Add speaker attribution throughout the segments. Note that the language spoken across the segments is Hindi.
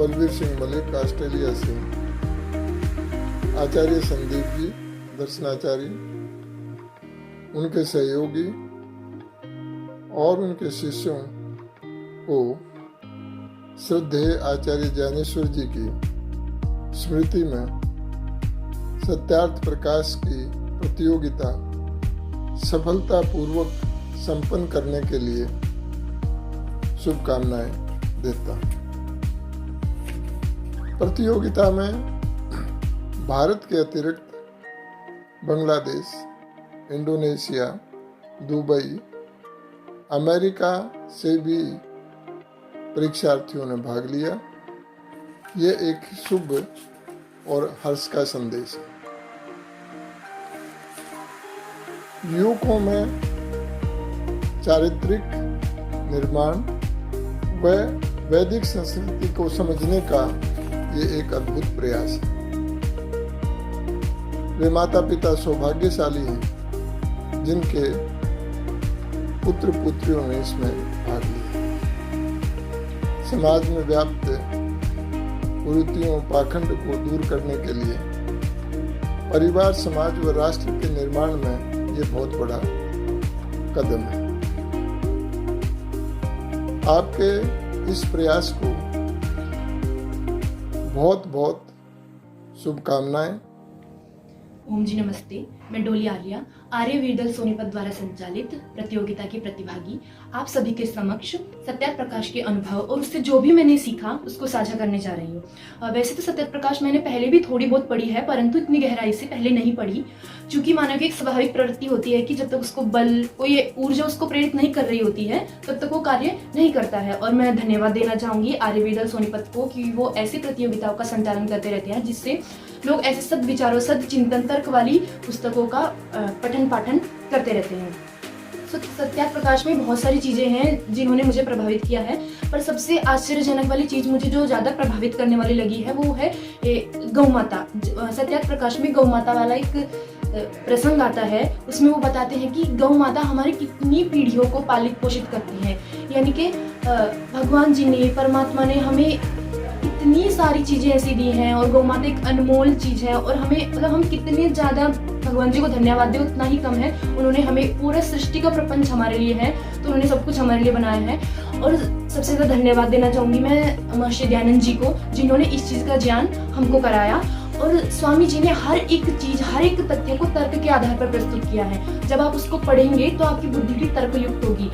Speaker 1: बलवीर सिंह मलिक ऑस्ट्रेलिया से, आचार्य संदीप जी दर्शनाचार्य, उनके सहयोगी और उनके शिष्यों को श्रद्धेय आचार्य ज्ञानेश्वर जी की स्मृति में सत्यार्थ प्रकाश की प्रतियोगिता सफलतापूर्वक संपन्न करने के लिए शुभकामनाएं देता हूं। प्रतियोगिता में भारत के अतिरिक्त बांग्लादेश, इंडोनेशिया, दुबई, अमेरिका से भी परीक्षार्थियों ने भाग लिया। ये एक शुभ और हर्ष का संदेश है। युवकों में चारित्रिक निर्माण व वैदिक संस्कृति को समझने का ये एक अद्भुत प्रयास है। वे माता पिता सौभाग्यशाली हैं जिनके पुत्र पुत्रियों ने इसमें भाग लिया। समाज में व्याप्त कुरीतियों पाखंड को दूर करने के लिए परिवार, समाज व राष्ट्र के निर्माण में ये बहुत बड़ा कदम है। आपके इस प्रयास को बहुत बहुत शुभकामनाएं।
Speaker 2: ओम जी नमस्ते। मैं डोली आलिया, आर्य वीरदल सोनीपत द्वारा संचालित प्रतियोगिता की प्रतिभागी आप सभी के समक्ष सत्यार्थ प्रकाश के अनुभव और उससे जो भी मैंने सीखा उसको साझा करने जा रही हूँ। वैसे तो सत्यार्थ प्रकाश मैंने पहले भी थोड़ी बहुत पढ़ी है, परंतु इतनी गहराई से पहले नहीं पढ़ी, क्योंकि मानव की एक स्वाभाविक प्रवृत्ति होती है कि जब तक उसको बल, कोई ऊर्जा उसको प्रेरित नहीं कर रही होती है, तब तक वो कार्य नहीं करता है। और मैं धन्यवाद देना चाहूंगी आर्य वीरदल सोनीपत को कि वो ऐसी प्रतियोगिताओं का संचालन करते रहते हैं जिससे लोग ऐसे सद विचारों, सद चिंतन, तर्क वाली पुस्तकों का पठन पाठन करते रहते हैं। सत्यार्थ प्रकाश में बहुत सारी चीजें हैं जिन्होंने मुझे प्रभावित किया है, पर सबसे आश्चर्यजनक वाली चीज मुझे जो ज्यादा प्रभावित करने वाली लगी है वो है गौ माता। सत्यार्थ प्रकाश में गौ माता वाला एक प्रसंग आता है। उसमें वो बताते हैं कि गौ माता हमारी कितनी पीढ़ियों को पालित पोषित करती है। यानी कि भगवान जी ने, परमात्मा ने हमें इतनी सारी चीजें ऐसी दी हैं और गौ माता एक अनमोल चीज है। और हमें मतलब हम कितने ज्यादा भगवान जी को धन्यवाद दें उतना ही कम है। उन्होंने हमें पूरा सृष्टि का प्रपंच हमारे लिए है, तो उन्होंने सब कुछ हमारे लिए बनाया है। और सबसे ज्यादा धन्यवाद देना चाहूंगी मैं महर्षि दयानंद जी को, जिन्होंने इस चीज का ज्ञान हमको कराया। और स्वामी जी ने हर एक चीज, हर एक तथ्य को तर्क के आधार पर प्रस्तुत किया है। जब आप उसको पढ़ेंगे तो आपकी बुद्धि भी तर्कयुक्त होगी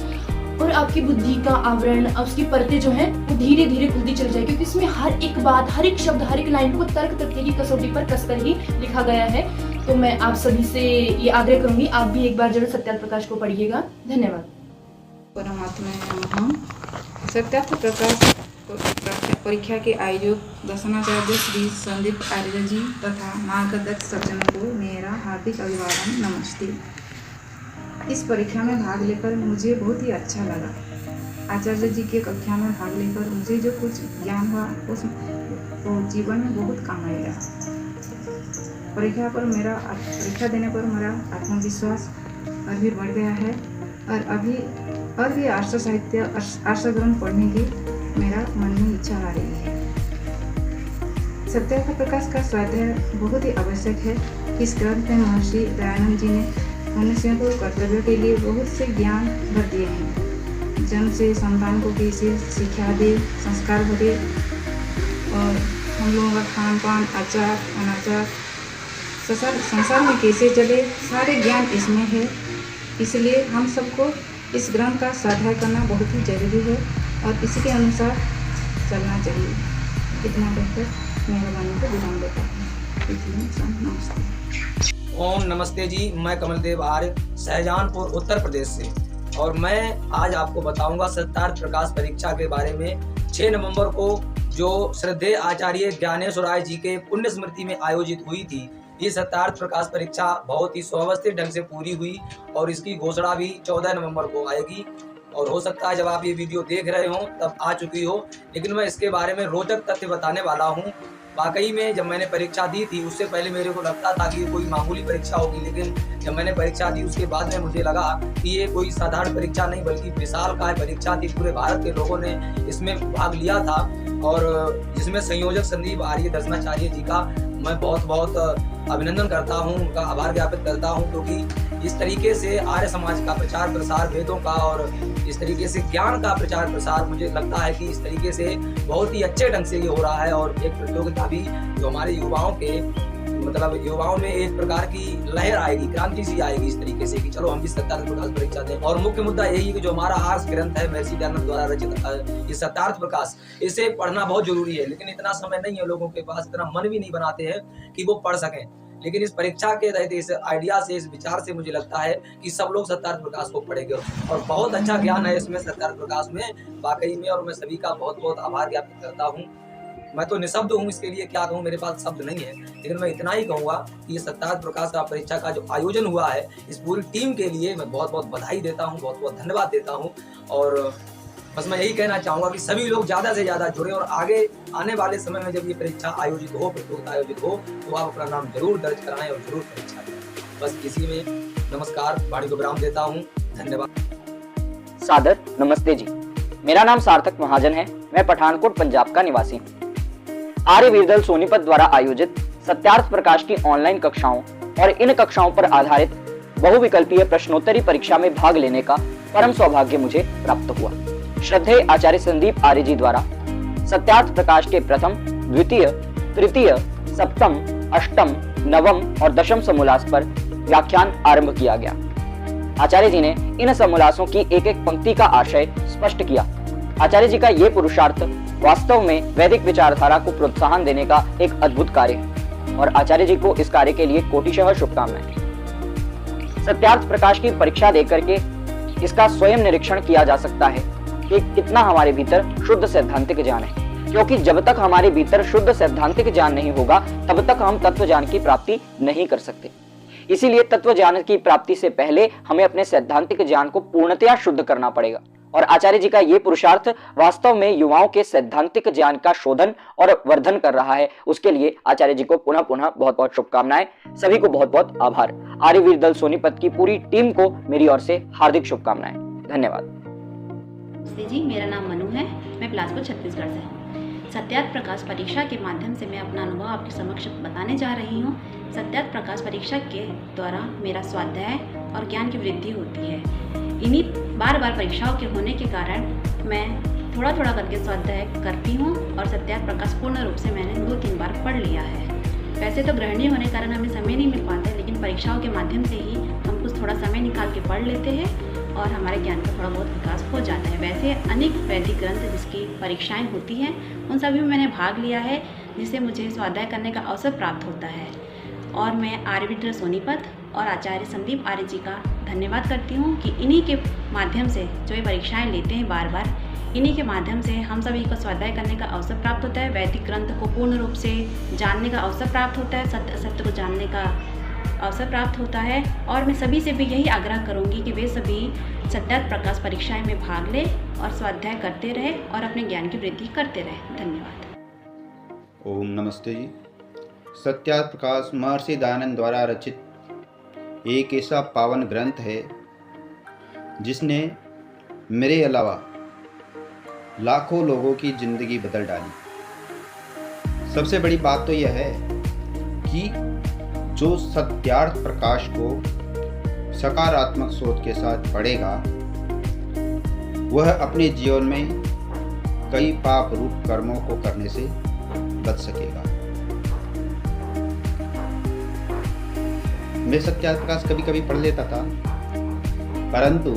Speaker 2: और आपकी बुद्धि का आवरण, उसकी परतें जो हैं वो धीरे धीरे खुलती चली जाएगी, क्योंकि इसमें हर एक बात, हर एक शब्द, हर एक लाइन को तर्क तथ्य की कसौटी पर कसकर ही लिखा गया है। तो मैं आप सभी से ये आग्रह करूंगी, आप भी एक बार जरूर सत्यार्थ प्रकाश को पढ़िएगा। धन्यवाद।
Speaker 3: परमात्मा सत्यार्थ प्रकाश परीक्षा के आयोजक दर्शनाचार्य श्री संदीप आर्य जी तथा मार्गदर्शक सज्जनों को मेरा हार्दिक अभिवादन, नमस्ते। इस परीक्षा में भाग लेकर मुझे बहुत ही अच्छा लगा। आचार्य जी की कक्षा में भाग लेकर मुझे जो कुछ ज्ञान हुआ उस जीवन में बहुत काम आएगा। परीक्षा देने पर मेरा आत्मविश्वास और भी बढ़ गया है और भी आर्ष साहित्य, आर्ष ग्रंथ पढ़ने की मेरा मन में इच्छा आ रही है। सत्यार्थ प्रकाश का स्वाध्याय बहुत ही आवश्यक है। इस ग्रंथ में महर्षि दयानंद जी ने मनुष्यों को कर्तव्य के लिए बहुत से ज्ञान भर दिए हैं। जन्म से संतान को कैसे शिक्षा दे, संस्कार भरे और हम लोगों का खान पान, आचार अनाचार, संसार में कैसे चले, सारे ज्ञान इसमें है। इसलिए हम सबको इस ग्रंथ का स्वाध्याय करना बहुत ही जरूरी है और इसी के अनुसार चलना चाहिए। इतना कहकर मेहरबानी को विराम देता हूँ। नमस्ते।
Speaker 4: ओम नमस्ते जी। मैं कमलदेव आर्य, शाहजहानपुर, उत्तर प्रदेश से, और मैं आज आपको बताऊंगा सत्यार्थ प्रकाश परीक्षा के बारे में। 6 नवंबर को जो श्रद्धेय आचार्य ज्ञानेश्वर राय जी के पुण्य स्मृति में आयोजित हुई थी, ये सत्यार्थ प्रकाश परीक्षा बहुत ही सुव्यवस्थित ढंग से पूरी हुई और इसकी घोषणा भी 14 नवंबर को आएगी। और हो सकता है जब आप ये वीडियो देख रहे हो तब आ चुकी हो, लेकिन मैं इसके बारे में रोचक तथ्य बताने वाला हूँ। वाकई में जब मैंने परीक्षा दी थी उससे पहले मेरे को लगता था कि ये कोई मामूली परीक्षा होगी, लेकिन जब मैंने परीक्षा दी उसके बाद में मुझे लगा कि ये कोई साधारण परीक्षा नहीं बल्कि विशालकाय परीक्षा थी। पूरे भारत के लोगों ने इसमें भाग लिया था और जिसमें संयोजक संदीप आर्य दर्शनाचार्य जी का मैं बहुत बहुत अभिनंदन करता हूँ, उनका आभार ज्ञापित करता हूँ, क्योंकि इस तरीके से आर्य समाज का प्रचार प्रसार, वेदों का और इस तरीके से ज्ञान का प्रचार प्रसार, मुझे लगता है कि इस तरीके से बहुत ही अच्छे ढंग से ये हो रहा है। और एक प्रतियोगिता भी जो हमारे युवाओं के मतलब युवाओं में एक प्रकार की लहर आएगी, क्रांति सी आएगी इस तरीके से कि चलो हम भी सत्यार्थ प्रकाश परीक्षा दें। और मुख्य मुद्दा यही है कि जो हमारा आर्ष ग्रंथ है महर्षि दयानंद द्वारा रचित ये सत्यार्थ प्रकाश, इसे पढ़ना बहुत जरूरी है, लेकिन इतना समय नहीं है लोगों के पास, इतना मन भी नहीं बनाते हैं कि वो पढ़ सकें। लेकिन इस परीक्षा के तहत इस आइडिया से, इस विचार से मुझे लगता है कि सब लोग सत्यार्थ प्रकाश को पढ़ेंगे और बहुत अच्छा ज्ञान है इसमें सत्यार्थ प्रकाश में वाकई में। और मैं सभी का बहुत बहुत आभार ज्ञापित करता हूँ। मैं तो निशब्द हूँ इसके लिए, क्या कहूँ, मेरे पास शब्द नहीं है, लेकिन मैं इतना ही कहूँगा कि ये सत्यार्थ प्रकाश का परीक्षा का जो आयोजन हुआ है, इस पूरी टीम के लिए मैं बहुत बहुत बधाई देता हूँ, बहुत बहुत धन्यवाद देता हूँ। और बस मैं यही कहना चाहूँगा कि सभी लोग ज़्यादा से ज़्यादा जुड़े और आगे आने वाले समय में जब ये परीक्षा आयोजित हो, प्रतियोगिता आयोजित हो, तो आप अपना नाम जरूर दर्ज कराएं और जरूर परीक्षा दें। बस इसी में नमस्कार, वाणी को विराम देता हूँ। धन्यवाद।
Speaker 5: सादर नमस्ते जी, मेरा नाम सार्थक महाजन है। मैं पठानकोट पंजाब का निवासी हूँ। आर्य वीरदल सोनीपत द्वारा आयोजित सत्यार्थ प्रकाश की ऑनलाइन कक्षाओं और इन कक्षाओं पर आधारित बहुविकल्पीय प्रश्नोत्तरी परीक्षा में भाग लेने का परम सौभाग्य मुझे प्राप्त हुआ। श्रद्धेय आचार्य संदीप आर्य जी द्वारा सत्यार्थ प्रकाश के प्रथम, द्वितीय, तृतीय, सप्तम, अष्टम, नवम और दशम समोल्लास पर व्याख्यान आरंभ किया गया। आचार्य जी ने इन समोल्लासों की एक एक पंक्ति का आशय स्पष्ट किया। आचार्य जी का ये पुरुषार्थ वास्तव में वैदिक विचारधारा को प्रोत्साहन देने का एक अद्भुत कार्य है और आचार्य जी को इस कार्य के लिए कोटिशः शुभकामनाएं। सत्यार्थ प्रकाश की परीक्षा देकर के इसका स्वयं निरीक्षण किया जा सकता है कि कितना हमारे भीतर शुद्ध सैद्धांतिक ज्ञान है, क्योंकि जब तक हमारे भीतर शुद्ध सैद्धांतिक ज्ञान नहीं होगा तब तक हम तत्व ज्ञान की प्राप्ति नहीं कर सकते। इसीलिए तत्व ज्ञान की प्राप्ति से पहले हमें अपने सैद्धांतिक ज्ञान को पूर्णतया शुद्ध करना पड़ेगा और आचार्य जी का ये पुरुषार्थ वास्तव में युवाओं के सैद्धांतिक ज्ञान का शोधन और वर्धन कर रहा है। उसके लिए आचार्य जी को पुनः पुनः बहुत बहुत शुभकामनाएं। सभी को बहुत बहुत आभार। आर्य वीरदल सोनीपत की पूरी टीम को मेरी ओर से हार्दिक शुभकामनाएं। धन्यवाद।
Speaker 6: जी, मेरा नाम मनु है, मैं बिलासपुर छत्तीसगढ़ से हूँ। सत्यार्थ प्रकाश परीक्षा के माध्यम से मैं अपना अनुभव आपके समक्ष बताने जा रही हूँ। सत्यार्थ प्रकाश परीक्षा के द्वारा मेरा स्वाध्याय और ज्ञान की वृद्धि होती है। इन्हीं बार बार परीक्षाओं के होने के कारण मैं थोड़ा थोड़ा करके स्वाध्याय करती हूँ और सत्यार्थ प्रकाश पूर्ण रूप से मैंने 2-3 बार पढ़ लिया है। वैसे तो गृहिणी होने के कारण हमें समय नहीं मिल पाता है, लेकिन परीक्षाओं के माध्यम से ही हम कुछ थोड़ा समय निकाल के पढ़ लेते हैं और हमारे ज्ञान का थोड़ा बहुत विकास हो जाता है। वैसे अनेक वैदिक ग्रंथ जिसकी परीक्षाएं होती हैं उन सभी में मैंने भाग लिया है, जिससे मुझे स्वाध्याय करने का अवसर प्राप्त होता है। और मैं आर्य वीरदल सोनीपत और आचार्य संदीप आर्य जी का धन्यवाद करती हूँ कि इन्हीं के माध्यम से जो ये परीक्षाएं लेते हैं बार बार, इन्हीं के माध्यम से हम सभी को स्वाध्याय करने का अवसर प्राप्त होता है, वैदिक ग्रंथ को पूर्ण रूप से जानने का अवसर प्राप्त होता है, सत्य असत्य को जानने का अवसर प्राप्त होता है। और मैं सभी से भी यही आग्रह करूँगी कि वे सभी सत्यार्थ प्रकाश परीक्षाएं में भाग लें और स्वाध्याय करते रहे और अपने ज्ञान की वृद्धि करते रहे। धन्यवाद।
Speaker 7: ओम नमस्ते जी। सत्यार्थ प्रकाश महर्षि दयानंद द्वारा रचित एक ऐसा पावन ग्रंथ है जिसने मेरे अलावा लाखों लोगों की जिंदगी बदल डाली। सबसे बड़ी बात तो यह है कि जो सत्यार्थ प्रकाश को सकारात्मक सोच के साथ पढ़ेगा वह अपने जीवन में कई पाप रूप कर्मों को करने से बच सकेगा। मैं सत्यार्थ प्रकाश कभी कभी पढ़ लेता था, परंतु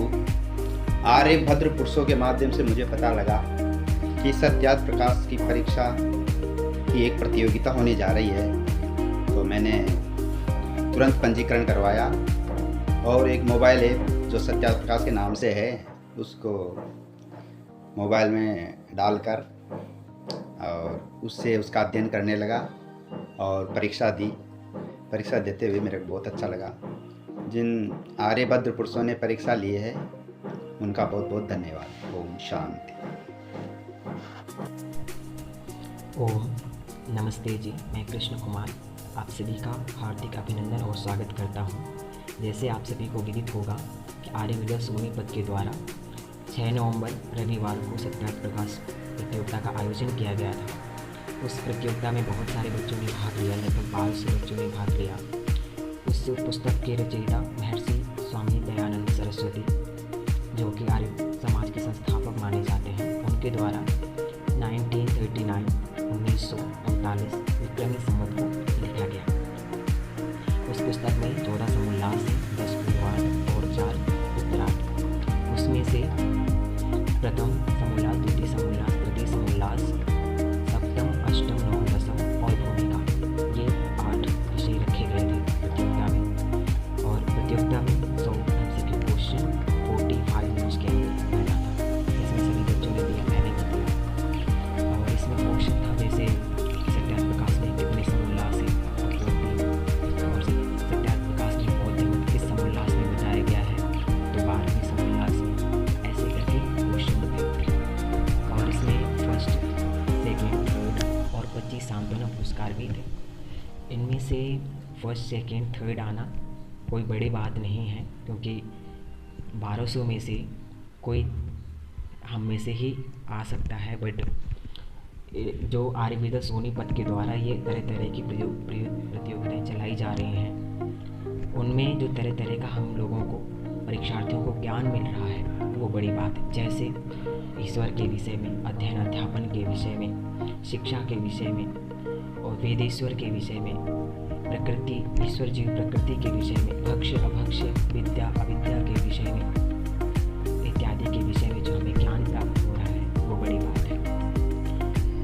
Speaker 7: आर्यभद्र पुरुषों के माध्यम से मुझे पता लगा कि सत्यार्थ प्रकाश की परीक्षा की एक प्रतियोगिता होने जा रही है, तो मैंने तुरंत पंजीकरण करवाया और एक मोबाइल ऐप जो सत्यार्थ प्रकाश के नाम से है उसको मोबाइल में डालकर और उससे उसका अध्ययन करने लगा और परीक्षा दी। परीक्षा देते हुए मेरे को बहुत अच्छा लगा। जिन आर्यभद्र पुरुषों ने परीक्षा ली है उनका बहुत बहुत धन्यवाद। ओम शांति।
Speaker 8: ओम नमस्ते जी, मैं कृष्ण कुमार आप सभी का हार्दिक अभिनंदन और स्वागत करता हूँ। जैसे आप सभी को विदित होगा कि आर्य वीरदल सोनीपत के द्वारा 6 नवंबर रविवार को सत्यार्थ प्रकाश प्रतियोगिता का आयोजन किया गया था। उस प्रतियोगिता में बहुत सारे बच्चों ने भाग लिया, लगभग 1200 बच्चों ने भाग लिया। उस पुस्तक के रचयिता महर्षि स्वामी दयानंद सरस्वती, जो कि आर्य समाज के संस्थापक माने जाते हैं, उनके द्वारा 1939 विक्रमी संवत को लिखा गया। उस पुस्तक में 14 समोल्लास हैं, 10 पूर्वार्ध और 4 उत्तरार्ध। उसमें से प्रथम समोल्लास, द्वितीय समोल्लास, तृतीय समोल्लास, सप्तम, अष्टम, नवम, दसम और भूमिका, ये 8 विषय रखे गए थे प्रतियोगिता में। और प्रतियोगिता में 100 MCQ क्वेश्चन 45 मिनट्स के अंदर बना था। इसमें सभी बच्चों ने दिया, मैंने भी दिया। और इसमें क्वेश्चन था जैसे सत्यार्थ प्रकाश में कितने समोल्लास हैं, और सत्यार्थ प्रकाश में बौद्ध मत किस समोल्लास में बताया गया है, तो 12वें समोल्लास में, ऐसे करके क्वेश्चन थे। और इसमें फर्स्ट, सेकेंड, थर्ड और 25 सांत्वना पुरस्कार भी थे। इनमें से फर्स्ट, सेकेंड, थर्ड आना कोई बड़ी बात नहीं है, क्योंकि 1200 में से कोई हम में से ही आ सकता है। बट जो आर्यवीर सोनीपत के द्वारा ये तरह तरह की प्रतियोगिताएं चलाई जा रही हैं, उनमें जो तरह तरह का हम लोगों को, परीक्षार्थियों को ज्ञान मिल रहा है, वो बड़ी बात है। जैसे ईश्वर के विषय में, अध्ययन अध्यापन के विषय में, शिक्षा के विषय में और वेदेश्वर के विषय में, प्रकृति, ईश्वर जीव प्रकृति के विषय में, भक्ष्य अभक्ष्य, विद्या अविद्या के विषय में, इत्यादि के विषय में जो हमें ज्ञान प्राप्त हो रहा है, वो बड़ी बात है।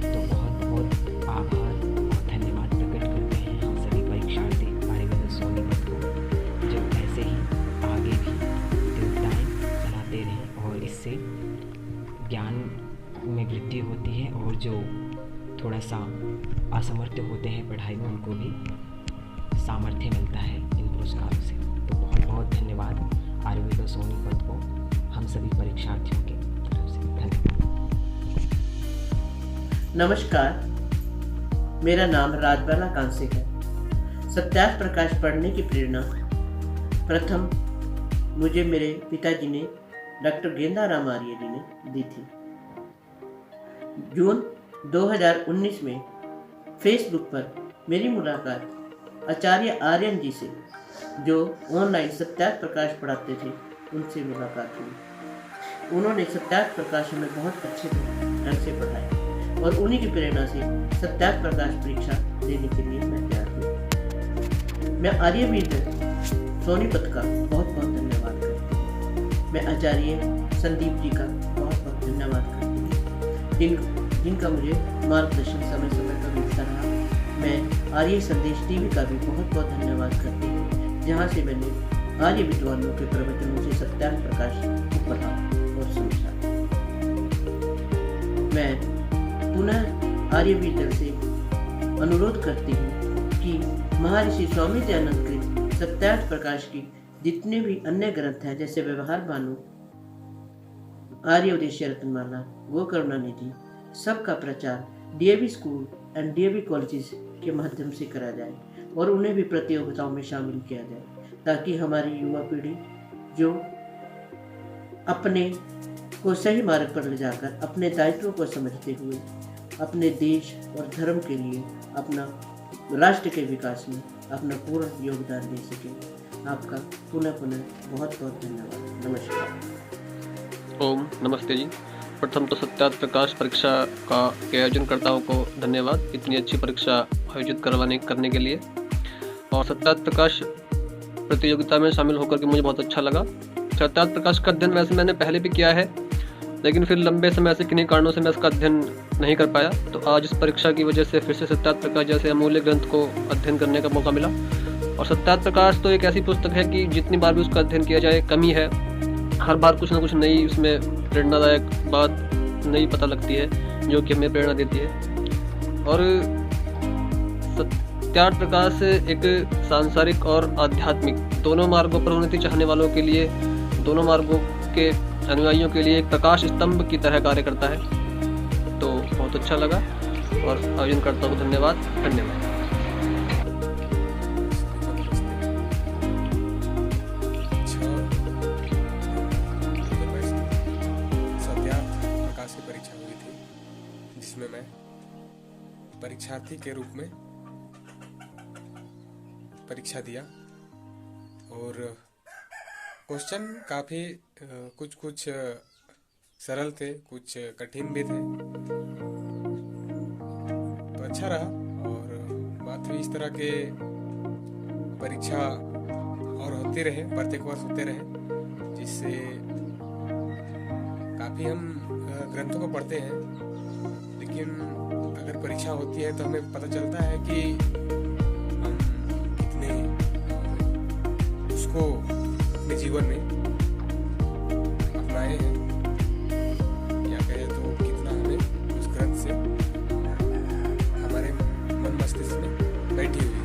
Speaker 8: तो बहुत बहुत आभार और धन्यवाद प्रकट करते हैं हम सभी परीक्षार्थी आर्यवीर सोनीपत को, जो ऐसे ही आगे भी प्रतियोगिताएँ चलाते रहें और इससे ज्ञान में वृद्धि होती है, और जो थोड़ा सा असमर्थ होते हैं पढ़ाई में, उनको भी सामर्थ्य मिलता है इन पुरस्कारों से। तो बहुत बहुत धन्यवाद आर्यवीर सोनीपत को, हम सभी परीक्षार्थियों के तरफ से धन्यवाद।
Speaker 9: नमस्कार, मेरा नाम राजबाला कांसे है। सत्यार्थ प्रकाश पढ़ने की प्रेरणा प्रथम मुझे मेरे पिताजी ने, डॉक्टर गेंदाराम आर्य जी ने दी थी। जून 2019 में फेसबुक पर मेरी मुलाकात आचार्य आर्यन जी से, जो ऑनलाइन सत्यार्थ प्रकाश पढ़ाते थे, उनसे मुलाकात हुई। उन्होंने सत्यार्थ प्रकाश में बहुत अच्छे ढंग से पढ़ाया और उन्हीं की प्रेरणा से सत्यार्थ प्रकाश परीक्षा देने के लिए मैं तैयार हुई। मैं आर्यवीर सोनीपत का बहुत बहुत धन्यवाद करती हूँ। मैं आचार्य संदीप जी का बहुत बहुत धन्यवाद करती हूँ, जिनका मुझे मार्गदर्शन समय समय पर मिलता रहा। मैं आर्य संदेश टीवी का भी बहुत बहुत धन्यवाद करती हूँ, जहाँ से मैंने आर्य विद्वानों के प्रवचनों से सत्यार्थ प्रकाश को पढ़ा और समझा। मैं पुनः आर्यवीर से अनुरोध करती हूँ कि महर्षि स्वामी दयानंद के सत्यार्थ प्रकाश की जितने भी अन्य ग्रंथ हैं, जैसे व्यवहार भानु, आर्य उद्देश्य रत्नमाला, वो करुणानिधि, सबका प्रचार DAV school and DAV colleges के माध्यम से करा जाए और उन्हें भी प्रतियोगिताओं में शामिल किया जाए, ताकि हमारी युवा पीढ़ी जो अपने को सही मार्ग पर ले जाकर अपने दायित्वों को समझते हुए अपने देश और धर्म के लिए, अपना राष्ट्र के विकास में अपना पूर्ण योगदान दे सके। आपका पुनः बहुत बहुत धन्यवाद। नमस्कार।
Speaker 10: ओम नमस्ते जी। प्रथम तो सत्यार्थ प्रकाश परीक्षा का के आयोजनकर्ताओं को धन्यवाद, इतनी अच्छी परीक्षा आयोजित करने के लिए। और सत्यार्थ प्रकाश प्रतियोगिता में शामिल होकर के मुझे बहुत अच्छा लगा। सत्यार्थ प्रकाश का अध्ययन वैसे मैंने पहले भी किया है, लेकिन फिर लंबे समय से किन्हीं कारणों से मैं इसका अध्ययन नहीं कर पाया। तो आज इस परीक्षा की वजह से फिर से सत्यार्थ प्रकाश जैसे अमूल्य ग्रंथ को अध्ययन करने का मौका मिला। और सत्यार्थ प्रकाश तो एक ऐसी पुस्तक है कि जितनी बार भी उसका अध्ययन किया जाए कमी है। हर बार कुछ ना कुछ नई उसमें प्रेरणादायक बात नई पता लगती है, जो कि हमें प्रेरणा देती है। और सत्यार्थ प्रकाश एक सांसारिक और आध्यात्मिक दोनों मार्गों पर उन्नति चाहने वालों के लिए, दोनों मार्गों के अनुयायियों के लिए एक प्रकाश स्तंभ की तरह कार्य करता है। तो बहुत अच्छा लगा और आयोजनकर्ता को धन्यवाद।
Speaker 11: सत्यार्थ प्रकाश की परीक्षा हुई थी परीक्षार्थी के रूप में परीक्षा दिया और क्वेश्चन काफ़ी कुछ सरल थे, कुछ कठिन भी थे, तो अच्छा रहा। और बात हुई इस तरह के परीक्षा और होते रहे, प्रत्येक वर्ष होते रहे, जिससे काफ़ी हम ग्रंथों को पढ़ते हैं, लेकिन अगर परीक्षा होती है तो हमें पता चलता है कि हम कितने उसको अपने जीवन में अपनाए हैं, या कहे तो कितना हमें उस ग्रंथ से हमारे मन मस्तिष्क में बैठी हुई है।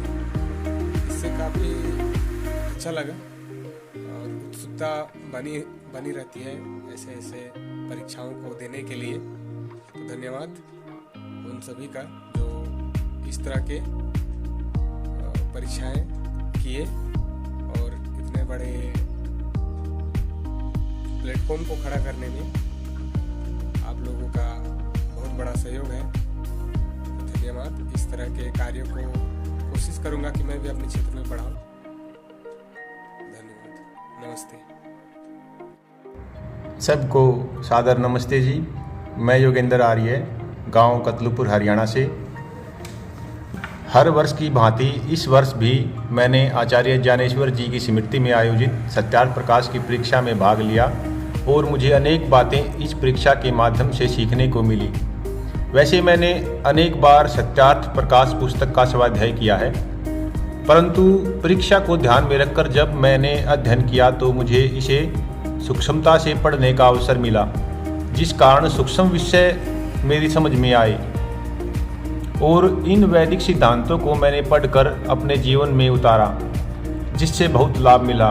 Speaker 11: इससे काफ़ी अच्छा लगा और उत्सुकता बनी रहती है ऐसे परीक्षाओं को देने के लिए। तो धन्यवाद उन सभी का जो इस तरह के परीक्षाएं किए और इतने बड़े प्लेटफॉर्म को खड़ा करने में आप लोगों का बहुत बड़ा सहयोग है। धन्यवाद। इस तरह के कार्यों को कोशिश करूंगा कि मैं भी अपने क्षेत्र में बढ़ाऊं। धन्यवाद। नमस्ते।
Speaker 12: सबको सादर नमस्ते जी। मैं योगेंद्र आर्य, गांव कतलुपुर हरियाणा से। हर वर्ष की भांति इस वर्ष भी मैंने आचार्य ज्ञानेश्वर जी की स्मृति में आयोजित सत्यार्थ प्रकाश की परीक्षा में भाग लिया और मुझे अनेक बातें इस परीक्षा के माध्यम से सीखने को मिली। वैसे मैंने अनेक बार सत्यार्थ प्रकाश पुस्तक का स्वाध्याय किया है, परंतु परीक्षा को ध्यान में रखकर जब मैंने अध्ययन किया तो मुझे इसे सूक्ष्मता से पढ़ने का अवसर मिला, जिस कारण सूक्ष्म विषय मेरी समझ में आए और इन वैदिक सिद्धांतों को मैंने पढ़कर अपने जीवन में उतारा, जिससे बहुत लाभ मिला।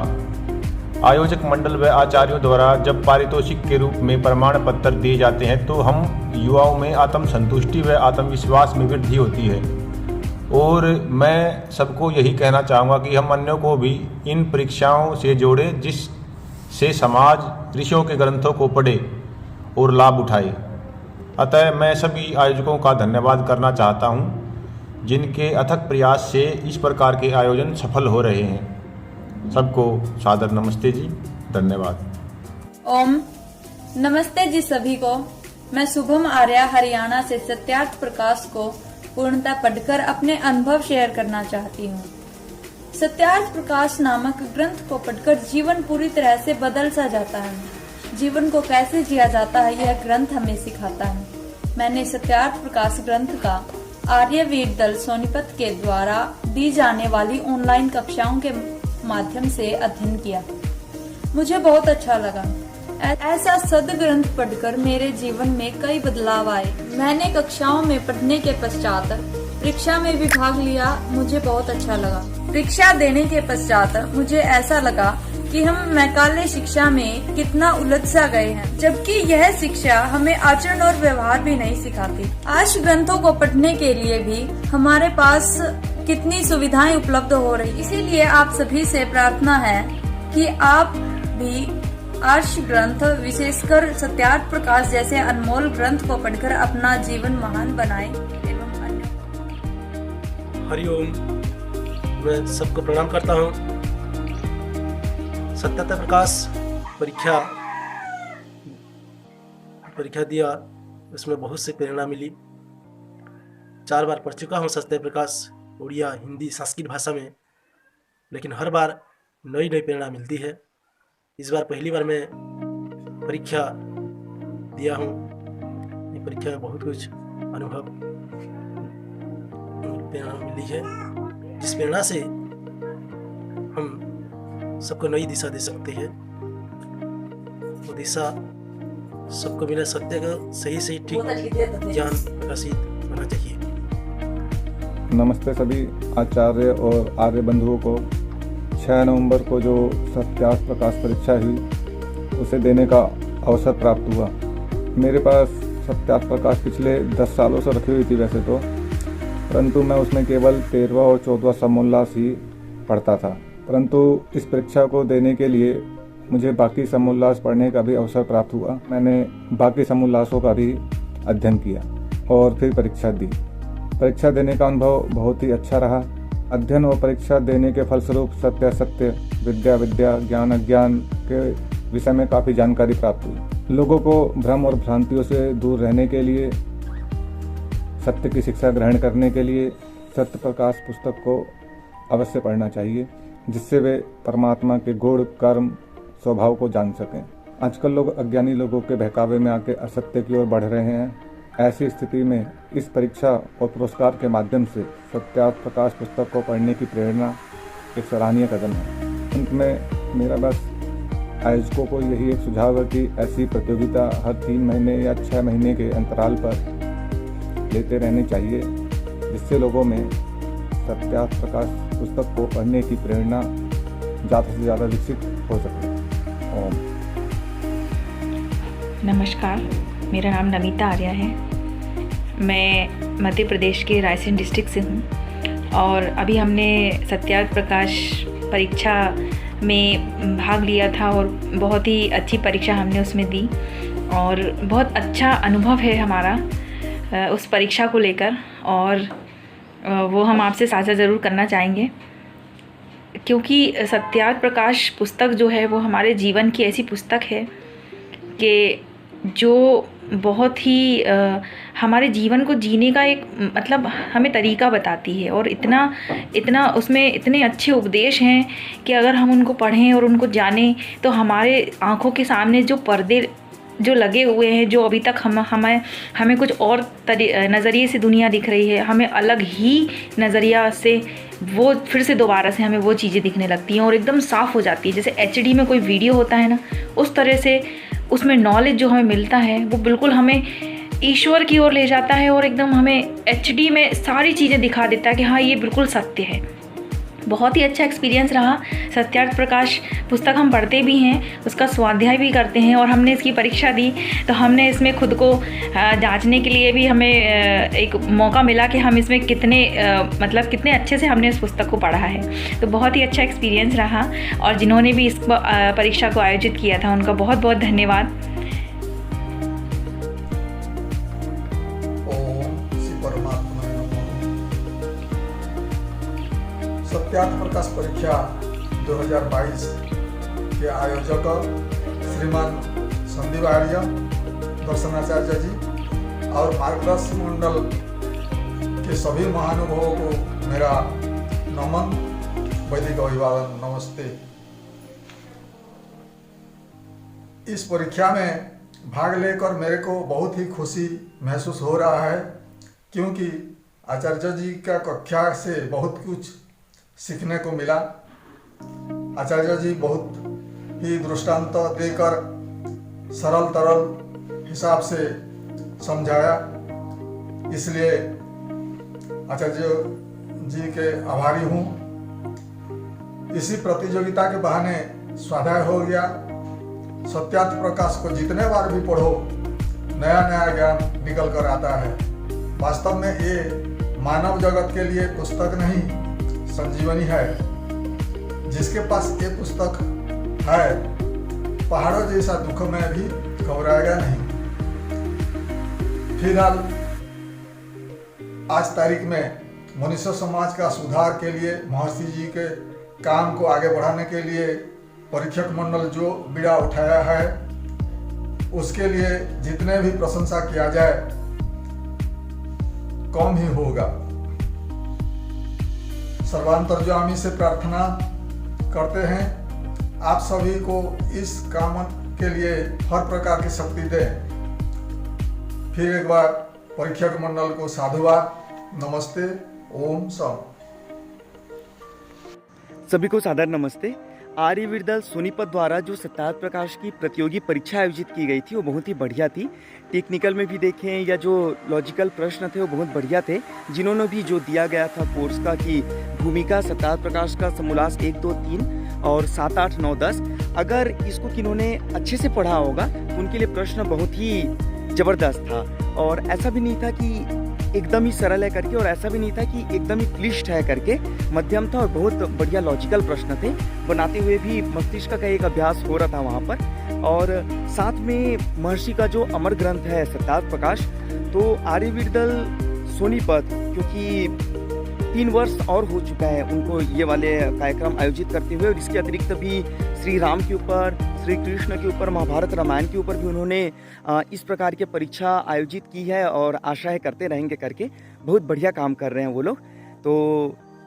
Speaker 12: आयोजक मंडल व आचार्यों द्वारा जब पारितोषिक के रूप में प्रमाण पत्र दिए जाते हैं तो हम युवाओं में आत्मसंतुष्टि व आत्मविश्वास में वृद्धि होती है। और मैं सबको यही कहना चाहूँगा कि हम अन्यों को भी इन परीक्षाओं से जोड़ें, जिससे समाज ऋषियों के ग्रंथों को पढ़े और लाभ उठाए। अतः मैं सभी आयोजकों का धन्यवाद करना चाहता हूं, जिनके अथक प्रयास से इस प्रकार के आयोजन सफल हो रहे हैं। सबको सादर नमस्ते जी। धन्यवाद।
Speaker 13: ओम नमस्ते जी सभी को। मैं शुभम आर्या हरियाणा से सत्यार्थ प्रकाश को पूर्णतः पढ़कर अपने अनुभव शेयर करना चाहती हूँ। सत्यार्थ प्रकाश नामक ग्रंथ को पढ़कर जीवन पूरी तरह से बदल सा जाता है। जीवन को कैसे जिया जाता है यह ग्रंथ हमें सिखाता है। मैंने सत्यार्थ प्रकाश ग्रंथ का आर्यवीर दल सोनीपत के द्वारा दी जाने वाली ऑनलाइन कक्षाओं के माध्यम से अध्ययन किया। मुझे बहुत अच्छा लगा। ऐसा सदग्रंथ पढ़कर मेरे जीवन में कई बदलाव आए। मैंने कक्षाओं में पढ़ने के पश्चात परीक्षा में भी भाग लिया। मुझे बहुत अच्छा लगा। परीक्षा देने के पश्चात मुझे ऐसा लगा कि हम मैकाले शिक्षा में कितना उलझ सा गए हैं, जबकि यह शिक्षा हमें आचरण और व्यवहार भी नहीं सिखाती। आज ग्रंथों को पढ़ने के लिए भी हमारे पास कितनी सुविधाएं उपलब्ध हो रही। इसीलिए आप सभी से प्रार्थना है कि आप भी आर्ष ग्रंथ विशेषकर सत्यार्थ प्रकाश जैसे अनमोल ग्रंथ को पढ़कर अपना जीवन महान बनाएं एवं अन्य।
Speaker 14: हरिओम। मैं सबको प्रणाम करता हूँ। सत्यार्थ प्रकाश परीक्षा दिया, उसमें बहुत सी प्रेरणा मिली। 4 बार पढ़ चुका हूँ सत्यार्थ प्रकाश, उड़िया, हिंदी, संस्कृत भाषा में, लेकिन हर बार नई नई प्रेरणा मिलती है। इस बार पहली बार मैं परीक्षा दिया हूँ। ये परीक्षा में बहुत कुछ अनुभव प्रेरणा मिली है, जिस प्रेरणा से हम सबको नई दिशा दे सकते हैं। वो दिशा सबको मिला, सत्य का सही ठीक ज्ञान प्रकाशित होना चाहिए।
Speaker 15: नमस्ते सभी आचार्य और आर्य बंधुओं को। 6 नवंबर को जो सत्यार्थ प्रकाश परीक्षा हुई उसे देने का अवसर प्राप्त हुआ। मेरे पास सत्यार्थ प्रकाश पिछले 10 सालों से रखी हुई थी वैसे तो, परंतु मैं उसमें केवल 13वां और 14वां समोल्लास ही पढ़ता था। परंतु इस परीक्षा को देने के लिए मुझे बाकी समोल्लास पढ़ने का भी अवसर प्राप्त हुआ। मैंने बाकी समोल्लासों का भी अध्ययन किया और फिर परीक्षा दी। परीक्षा देने का अनुभव बहुत ही अच्छा रहा। अध्ययन और परीक्षा देने के फलस्वरूप सत्य असत्य, विद्या विद्या, ज्ञान अज्ञान के विषय में काफ़ी जानकारी प्राप्त हुई। लोगों को भ्रम और भ्रांतियों से दूर रहने के लिए, सत्य की शिक्षा ग्रहण करने के लिए सत्य प्रकाश पुस्तक को अवश्य पढ़ना चाहिए, जिससे वे परमात्मा के गुण, कर्म, स्वभाव को जान सकें। आजकल लोग अज्ञानी लोगों के बहकावे में आके असत्य की ओर बढ़ रहे हैं। ऐसी स्थिति में इस परीक्षा और पुरस्कार के माध्यम से सत्यार्थ प्रकाश पुस्तक को पढ़ने की प्रेरणा एक सराहनीय कदम है। अंत में मेरा बस आयोजकों को यही एक सुझाव है कि ऐसी प्रतियोगिता हर 3 महीने या 6 महीने के अंतराल पर लेते रहने चाहिए, जिससे लोगों में सत्यार्थ प्रकाश पुस्तक को पढ़ने की प्रेरणा ज़्यादा से ज़्यादा विकसित हो सके। ओम।
Speaker 16: नमस्कार, मेरा नाम नमिता आर्या है। मैं मध्य प्रदेश के रायसेन डिस्ट्रिक्ट से हूँ और अभी हमने सत्यार्थ प्रकाश परीक्षा में भाग लिया था और बहुत ही अच्छी परीक्षा हमने उसमें दी और बहुत अच्छा अनुभव है हमारा उस परीक्षा को लेकर, और वो हम आपसे साझा ज़रूर करना चाहेंगे, क्योंकि सत्यार्थ प्रकाश पुस्तक जो है वो हमारे जीवन की ऐसी पुस्तक है कि जो बहुत ही हमारे जीवन को जीने का एक मतलब हमें तरीका बताती है, और इतना उसमें इतने अच्छे उपदेश हैं कि अगर हम उनको पढ़ें और उनको जानें तो हमारे आँखों के सामने जो पर्दे जो लगे हुए हैं, जो अभी तक हमें कुछ और नज़रिए से दुनिया दिख रही है, हमें अलग ही नज़रिया से वो फिर से दोबारा से हमें वो चीज़ें दिखने लगती हैं और एकदम साफ़ हो जाती है। जैसे HD में कोई वीडियो होता है ना, उस तरह से उसमें नॉलेज जो हमें मिलता है वो बिल्कुल हमें ईश्वर की ओर ले जाता है और एकदम हमें HD में सारी चीज़ें दिखा देता है कि हाँ ये बिल्कुल सत्य है। बहुत ही अच्छा एक्सपीरियंस रहा। सत्यार्थ प्रकाश पुस्तक हम पढ़ते भी हैं, उसका स्वाध्याय भी करते हैं, और हमने इसकी परीक्षा दी तो हमने इसमें खुद को जांचने के लिए भी हमें एक मौका मिला कि हम इसमें कितने अच्छे से हमने इस पुस्तक को पढ़ा है। तो बहुत ही अच्छा एक्सपीरियंस रहा, और जिन्होंने भी इस परीक्षा को आयोजित किया था उनका बहुत बहुत धन्यवाद।
Speaker 1: सत्यार्थ प्रकाश परीक्षा 2022 के आयोजक श्रीमान संदीप आर्य, दर्शनाचार्य जी और मार्गदर्शक मंडल के सभी महानुभावों को मेरा नमन, वैदिक अभिवादन, नमस्ते। इस परीक्षा में भाग लेकर मेरे को बहुत ही खुशी महसूस हो रहा है, क्योंकि आचार्य जी का कक्षा से बहुत कुछ सीखने को मिला। आचार्य जी बहुत ही दृष्टांत देकर सरल तरल हिसाब से समझाया, इसलिए आचार्य जी के आभारी हूँ। इसी प्रतियोगिता के बहाने स्वाध्याय हो गया। सत्यार्थ प्रकाश को जितने बार भी पढ़ो नया नया ज्ञान निकल कर आता है। वास्तव में ये मानव जगत के लिए पुस्तक नहीं, संजीवनी है। जिसके पास ये पुस्तक है, पहाड़ों जैसा दुख में भी घबराएगा नहीं। फिलहाल आज तारीख में मनुष्य समाज का सुधार के लिए, महर्षि जी के काम को आगे बढ़ाने के लिए परीक्षक मंडल जो बीड़ा उठाया है, उसके लिए जितने भी प्रशंसा किया जाए कम ही होगा। सर्वांतर्यामी से प्रार्थना करते हैं आप सभी को इस काम के लिए हर प्रकार की शक्ति दें। फिर एक बार परीक्षक मंडल को साधुवाद, नमस्ते, ओम सम।
Speaker 17: सभी को सादर नमस्ते। आर्यवीर सोनीपत द्वारा जो सत्यार्थ प्रकाश की प्रतियोगी परीक्षा आयोजित की गई थी वो बहुत ही बढ़िया थी। टेक्निकल में भी देखें या जो लॉजिकल प्रश्न थे वो बहुत बढ़िया थे। जिन्होंने भी जो दिया गया था कोर्स का कि भूमिका सत्यार्थ प्रकाश का समोल्लास 1, 2, 3 और 7, 8, 9, 10, अगर इसको किन्होंने अच्छे से पढ़ा होगा तो उनके लिए प्रश्न बहुत ही ज़बरदस्त था। और ऐसा भी नहीं था कि एकदम ही सरल है करके, और ऐसा भी नहीं था कि एकदम ही क्लिष्ट है करके, मध्यम था और बहुत बढ़िया लॉजिकल प्रश्न थे। बनाते हुए भी मस्तिष्क का एक अभ्यास हो रहा था वहाँ पर। और साथ में महर्षि का जो अमर ग्रंथ है सत्यार्थ प्रकाश, तो आर्यवीर सोनीपत, क्योंकि 3 वर्ष और हो चुका है उनको ये वाले कार्यक्रम आयोजित करते हुए, और इसके अतिरिक्त भी श्री राम के ऊपर, श्री कृष्ण के ऊपर, महाभारत रामायण के ऊपर भी उन्होंने इस प्रकार की परीक्षा आयोजित की है और आशा है करते रहेंगे करके। बहुत बढ़िया काम कर रहे हैं वो लोग। तो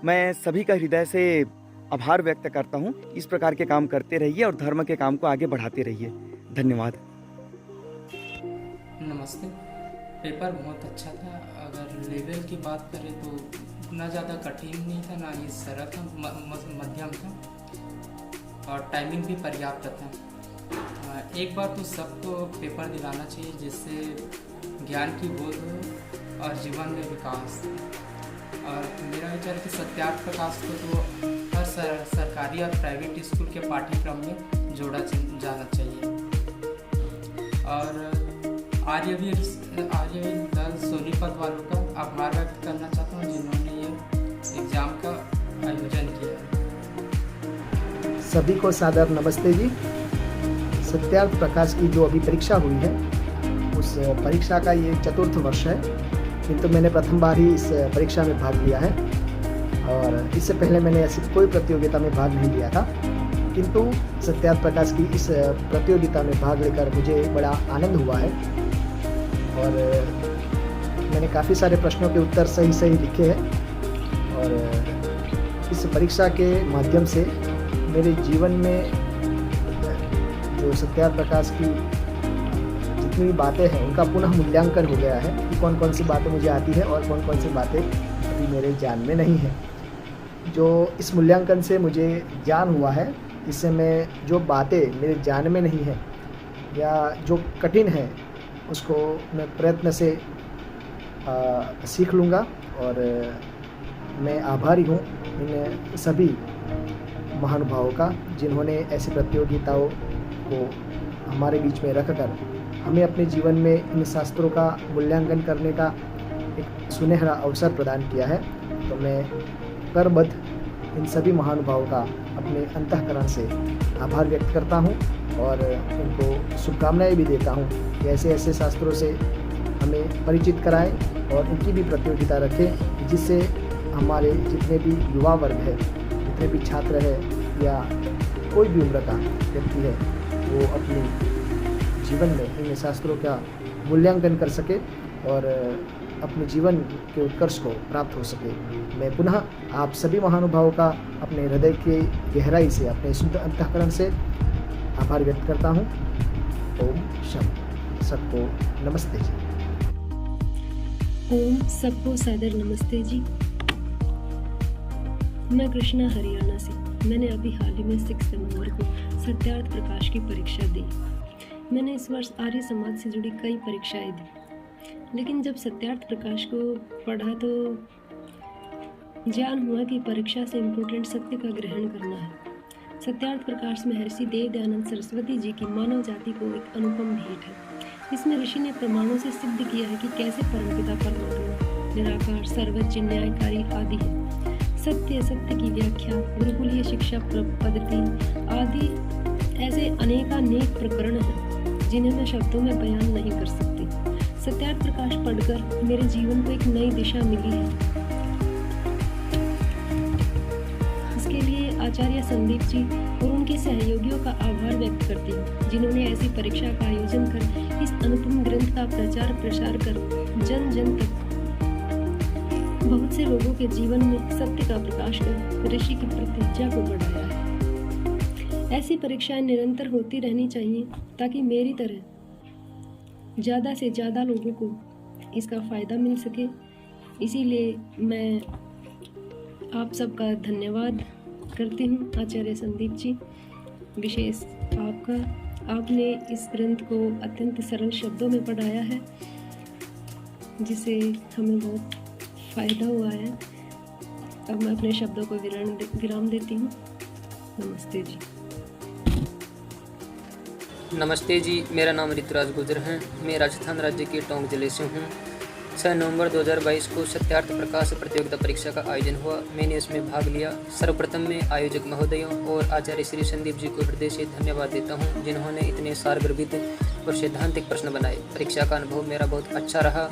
Speaker 17: मैं सभी का हृदय से आभार व्यक्त करता हूँ। इस प्रकार के काम करते रहिए और धर्म के काम को आगे बढ़ाते रहिए। धन्यवाद।
Speaker 18: नमस्ते। पेपर बहुत अच्छा था। अगर लेवल की बात करें तो ना ज़्यादा कठिन नहीं था, ना ही सरल था, मध्यम था और टाइमिंग भी पर्याप्त था। एक बार तो सबको पेपर दिलाना चाहिए जिससे ज्ञान की बोध हो और जीवन में विकास। और मेरा विचार कि सत्यार्थ प्रकाश को तो हर सरकारी और प्राइवेट स्कूल के पाठ्यक्रम में जोड़ा जाना चाहिए। और आर्यवीर दल सोनीपत वालों का आभार व्यक्त करना चाहता हूँ जिन्होंने ये एग्ज़ाम का आयोजन किया है।
Speaker 19: सभी को सादर नमस्ते जी। सत्यार्थ प्रकाश की जो अभी परीक्षा हुई है उस परीक्षा का ये 4th वर्ष है, किंतु मैंने प्रथम बार ही इस परीक्षा में भाग लिया है और इससे पहले मैंने ऐसी कोई प्रतियोगिता में भाग नहीं लिया था। किंतु सत्यार्थ प्रकाश की इस प्रतियोगिता में भाग लेकर मुझे बड़ा आनंद हुआ है और मैंने काफ़ी सारे प्रश्नों के उत्तर सही लिखे हैं। और इस परीक्षा के माध्यम से मेरे जीवन में जो सत्यार्थ प्रकाश की जितनी भी बातें हैं उनका पुनः मूल्यांकन हो गया है कि कौन कौन सी बातें मुझे आती है और कौन कौन सी बातें अभी मेरे ज्ञान में नहीं है। जो इस मूल्यांकन से मुझे ज्ञान हुआ है, इससे मैं जो बातें मेरे ज्ञान में नहीं है या जो कठिन है उसको मैं प्रयत्न से सीख लूँगा। और मैं आभारी हूँ इन सभी महानुभावों का जिन्होंने ऐसी प्रतियोगिताओं को हमारे बीच में रखकर हमें अपने जीवन में इन शास्त्रों का मूल्यांकन करने का एक सुनहरा अवसर प्रदान किया है। तो मैं करबद्ध इन सभी महानुभावों का अपने अंतःकरण से आभार व्यक्त करता हूँ और उनको शुभकामनाएं भी देता हूँ कि ऐसे ऐसे शास्त्रों से हमें परिचित कराएं और इनकी भी प्रतियोगिता रखें जिससे हमारे जितने भी युवा वर्ग है, जितने भी छात्र है या कोई भी उम्र का व्यक्ति है, वो अपनी जीवन में इन शास्त्रों का मूल्यांकन कर सके और अपने जीवन के उत्कर्ष को प्राप्त हो सके। मैं पुनः आप सभी महानुभावों का अपने हृदय की गहराई से, अपने शुद्ध अंतःकरण से आभार व्यक्त करता हूँ। ओम शम। सबको नमस्ते जी।
Speaker 20: ओम सबको सादर नमस्ते जी। मैं कृष्णा हरियाणा से। मैंने अभी हाल ही में 6 नवंबर को सत्यार्थ प्रकाश की परीक्षा दी। मैंने इस वर्ष आर्य समाज से जुड़ी कई परीक्षाएं दी, लेकिन जब सत्यार्थ प्रकाश को पढ़ा तो ज्ञान हुआ कि परीक्षा से इम्पोर्टेंट सत्य का ग्रहण करना है। सत्यार्थ प्रकाश में महर्षि देव दयानंद सरस्वती जी की मानव जाति को एक अनुपम भेंट है। इसमें ऋषि ने प्रमाणों से सिद्ध किया है कि कैसे परमपिता परमात्मा निराकार, सर्वज्ञ, न्यायकारी आदि है। सत्य, सत्य की व्याख्या, गुरुकुलीय शिक्षा पद्धति आदि ऐसे अनेकानेक प्रकरण हैं जिन्हें मैं शब्दों में बयान नहीं कर सकती। सत्यार्थ प्रकाश पढ़कर मेरे जीवन को एक नई दिशा मिली है। इसके लिए आचार्य संदीप जी और उनके सहयोगियों का आभार व्यक्त करती हूँ जिन्होंने ऐसी परीक्षा का आयोजन कर इस अनुपम ग्रंथ का प्रचार प्रसार कर जन जन तक बहुत से लोगों के जीवन में सत्य का प्रकाश कर ऋषि की प्रतिज्ञा को बढ़ाया है। ऐसी परीक्षाएं निरंतर होती रहनी चाहिए ताकि मेरी तरह ज़्यादा से ज़्यादा लोगों को इसका फ़ायदा मिल सके। इसीलिए मैं आप सबका धन्यवाद करती हूँ। आचार्य संदीप जी, विशेष आपने इस ग्रंथ को अत्यंत सरल शब्दों में पढ़ाया है जिससे हमें बहुत फ़ायदा हुआ है। अब मैं अपने शब्दों को विराम देती हूँ। नमस्ते जी।
Speaker 21: नमस्ते जी, मेरा नाम ऋतुराज गुजर है। मैं राजस्थान राज्य के टोंक जिले से हूँ। 6 नवंबर 2022 को सत्यार्थ प्रकाश प्रतियोगिता परीक्षा का आयोजन हुआ। मैंने इसमें भाग लिया। सर्वप्रथम मैं आयोजक महोदयों और आचार्य श्री संदीप जी को हृदय से धन्यवाद देता हूँ जिन्होंने इतने सारगर्भित और सैद्धांतिक प्रश्न बनाए। परीक्षा का अनुभव मेरा बहुत अच्छा रहा।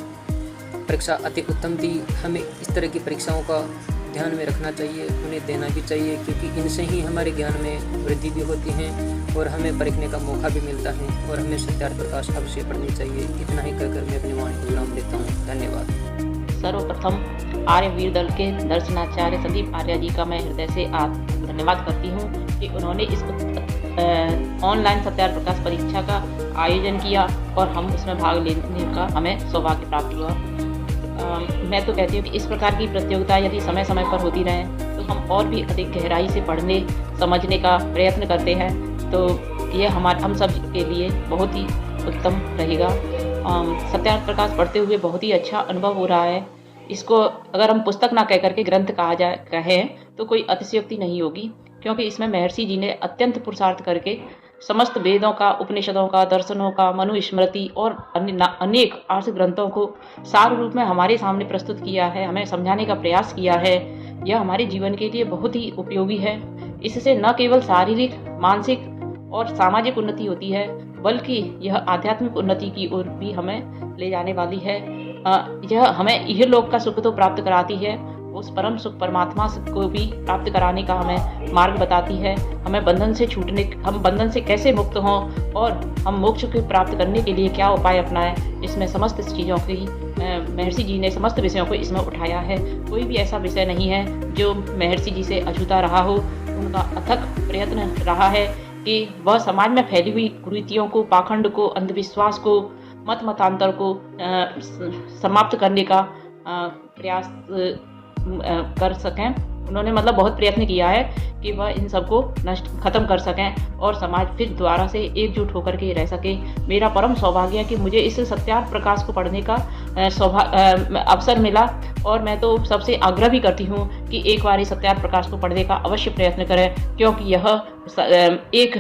Speaker 21: परीक्षा अति उत्तम थी। हमें इस तरह की परीक्षाओं का ध्यान में रखना चाहिए, उन्हें देना भी चाहिए, क्योंकि इनसे ही हमारे ज्ञान में वृद्धि भी होती है और हमें परखने का मौका भी मिलता है। और हमें सत्यार्थ प्रकाश अवश्य पढ़नी चाहिए। इतना ही कहकर मैं अपनी वाणी को विराम देता हूँ। धन्यवाद।
Speaker 2: सर्वप्रथम आर्य वीर दल के दर्शनाचार्य संदीप आर्य जी का मैं हृदय से धन्यवाद करती हूँ कि उन्होंने इस ऑनलाइन सत्यार्थ प्रकाश परीक्षा का आयोजन किया और हम उसमें भाग लेने का हमें सौभाग्य प्राप्त हुआ। मैं तो कहती हूँ कि इस प्रकार की प्रतियोगिता यदि समय समय पर होती रहे तो हम और भी अधिक गहराई से पढ़ने समझने का प्रयत्न करते हैं, तो यह हम सब के लिए बहुत ही उत्तम रहेगा। सत्यार्थ प्रकाश पढ़ते हुए बहुत ही अच्छा अनुभव हो रहा है। इसको अगर हम पुस्तक ना कह करके ग्रंथ कहें तो कोई अतिशयोक्ति नहीं होगी, क्योंकि इसमें महर्षि जी ने अत्यंत पुरुषार्थ करके समस्त वेदों का, उपनिषदों का, दर्शनों का, मनुस्मृति और अनेक आर्ष ग्रंथों को सार रूप में हमारे सामने प्रस्तुत किया है, हमें समझाने का प्रयास किया है। यह हमारे जीवन के लिए बहुत ही उपयोगी है। इससे न केवल शारीरिक, मानसिक और सामाजिक उन्नति होती है, बल्कि यह आध्यात्मिक उन्नति की ओर भी हमें ले जाने वाली है। यह हमें यह लोक का सुख तो प्राप्त कराती है, उस परम सुख परमात्मा को भी प्राप्त कराने का हमें मार्ग बताती है। हम बंधन से कैसे मुक्त हों और हम मोक्ष को प्राप्त करने के लिए क्या उपाय अपनाएं, इसमें समस्त चीज़ों की महर्षि जी ने समस्त विषयों को इसमें उठाया है। कोई भी ऐसा विषय नहीं है जो महर्षि जी से अछूता रहा हो। उनका अथक प्रयत्न रहा है कि वह समाज में फैली हुई कुरीतियों को, पाखंड को, अंधविश्वास को, मतांतर को समाप्त करने का प्रयास कर सकें। उन्होंने बहुत प्रयत्न किया है कि वह इन सबको खत्म कर सकें और समाज फिर दोबारा से एकजुट होकर के रह सके। मेरा परम सौभाग्य है कि मुझे इस सत्यार्थ प्रकाश को पढ़ने का अवसर मिला और मैं तो सबसे आग्रह भी करती हूँ कि एक बार इस सत्यार्थ प्रकाश को पढ़ने का अवश्य प्रयत्न करें, क्योंकि यह एक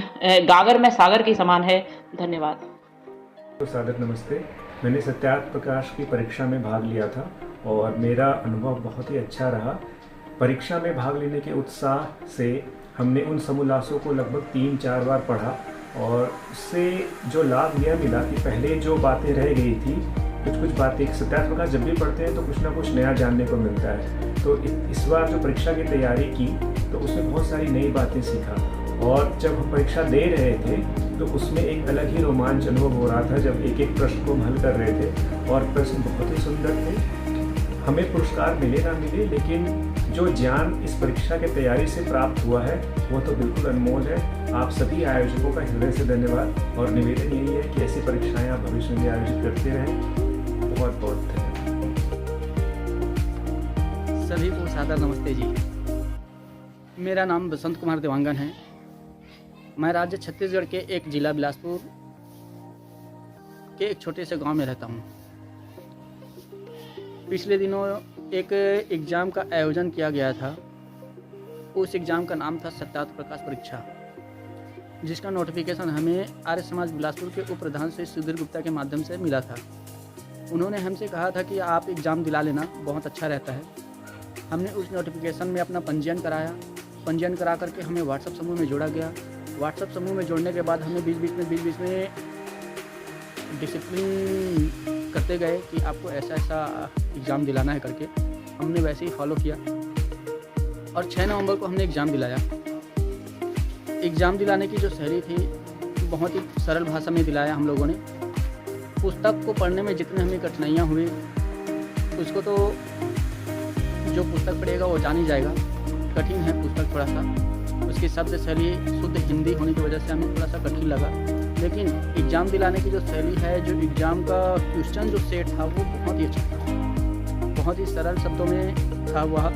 Speaker 2: गागर में सागर के समान है। धन्यवाद।
Speaker 22: तो सादर नमस्ते। मैंने सत्यार्थ प्रकाश की परीक्षा में भाग लिया था और मेरा अनुभव बहुत ही अच्छा रहा। परीक्षा में भाग लेने के उत्साह से हमने उन समोल्लासों को लगभग 3-4 बार पढ़ा और उससे जो लाभ यह मिला कि पहले जो बातें रह गई थी, कुछ बातें सत्यार्थ प्रकाश जब भी पढ़ते हैं तो कुछ ना कुछ नया जानने को मिलता है। तो इस बार जो परीक्षा की तैयारी की तो उसमें बहुत सारी नई बातें सीखा और जब हम परीक्षा दे रहे थे तो उसमें एक अलग ही रोमांच अनुभव हो रहा था जब एक एक प्रश्न को हम हल कर रहे थे और प्रश्न बहुत ही सुंदर थे। हमें पुरस्कार मिले ना मिले, लेकिन जो ज्ञान इस परीक्षा की तैयारी से प्राप्त हुआ है वो तो बिल्कुल अनमोल है। आप सभी आयोजकों का हृदय से धन्यवाद और निवेदन यही है कि ऐसी परीक्षाएं आप भविष्य में आयोजित करते रहें। बहुत बहुत धन्यवाद।
Speaker 23: सभी को सादर नमस्ते जी। मेरा नाम बसंत कुमार देवांगन है। मैं राज्य छत्तीसगढ़ के एक जिला बिलासपुर के एक छोटे से गांव में रहता हूं। पिछले दिनों एक एग्ज़ाम का आयोजन किया गया था। उस एग्ज़ाम का नाम था सत्यार्थ प्रकाश परीक्षा, जिसका नोटिफिकेशन हमें आर्य समाज बिलासपुर के उप प्रधान श्री सुधीर गुप्ता के माध्यम से मिला था। उन्होंने हमसे कहा था कि आप एग्ज़ाम दिला लेना, बहुत अच्छा रहता है। हमने उस नोटिफिकेशन में अपना पंजीयन कराया। पंजीयन करा करके हमें व्हाट्सएप समूह में जोड़ा गया। व्हाट्सएप समूह में जोड़ने के बाद हमें बीच बीच में डिसिप्लिन करते गए कि आपको ऐसा एग्ज़ाम दिलाना है करके। हमने वैसे ही फॉलो किया और 6 नवंबर को हमने एग्ज़ाम दिलाया। एग्ज़ाम दिलाने की जो शैली थी बहुत ही सरल भाषा में दिलाया हम लोगों ने। पुस्तक को पढ़ने में जितने हमें कठिनाइयाँ हुई उसको तो जो पुस्तक पढ़ेगा वो जान ही जाएगा। कठिन है पुस्तक थोड़ा सा, उसकी शब्द शैली शुद्ध हिंदी होने की वजह से हमें थोड़ा सा कठिन लगा। लेकिन एग्ज़ाम दिलाने की जो शैली है, जो एग्ज़ाम का क्वेश्चन जो सेट था वो बहुत ही अच्छा था, बहुत ही सरल शब्दों में था वह,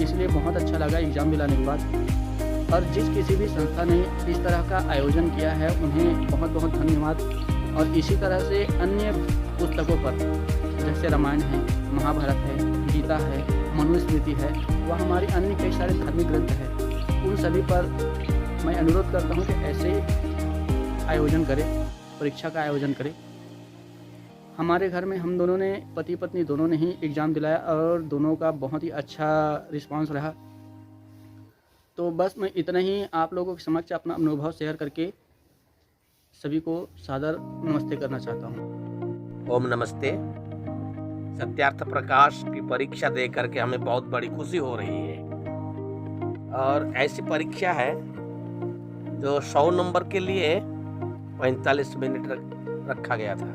Speaker 23: इसलिए बहुत अच्छा लगा एग्ज़ाम दिलाने के बाद। और जिस किसी भी संस्था ने इस तरह का आयोजन किया है उन्हें बहुत बहुत धन्यवाद। और इसी तरह से अन्य पुस्तकों पर जैसे रामायण है, महाभारत है, गीता है, मनुस्मृति है, वह हमारे अन्य कई सारे धार्मिक ग्रंथ हैं, उन सभी पर मैं अनुरोध करता हूँ कि ऐसे आयोजन करें, परीक्षा का आयोजन करें। हमारे घर में हम दोनों ने, पति पत्नी दोनों ने ही एग्ज़ाम दिलाया और दोनों का बहुत ही अच्छा रिस्पांस रहा। तो बस मैं इतना ही आप लोगों के समक्ष अपना अनुभव शेयर करके सभी को सादर नमस्ते करना चाहता हूँ।
Speaker 24: ओम नमस्ते।
Speaker 3: सत्यार्थ प्रकाश की परीक्षा दे करके हमें बहुत बड़ी खुशी हो रही है। और ऐसी परीक्षा है जो 100 नंबर के लिए 45 मिनट रखा गया था।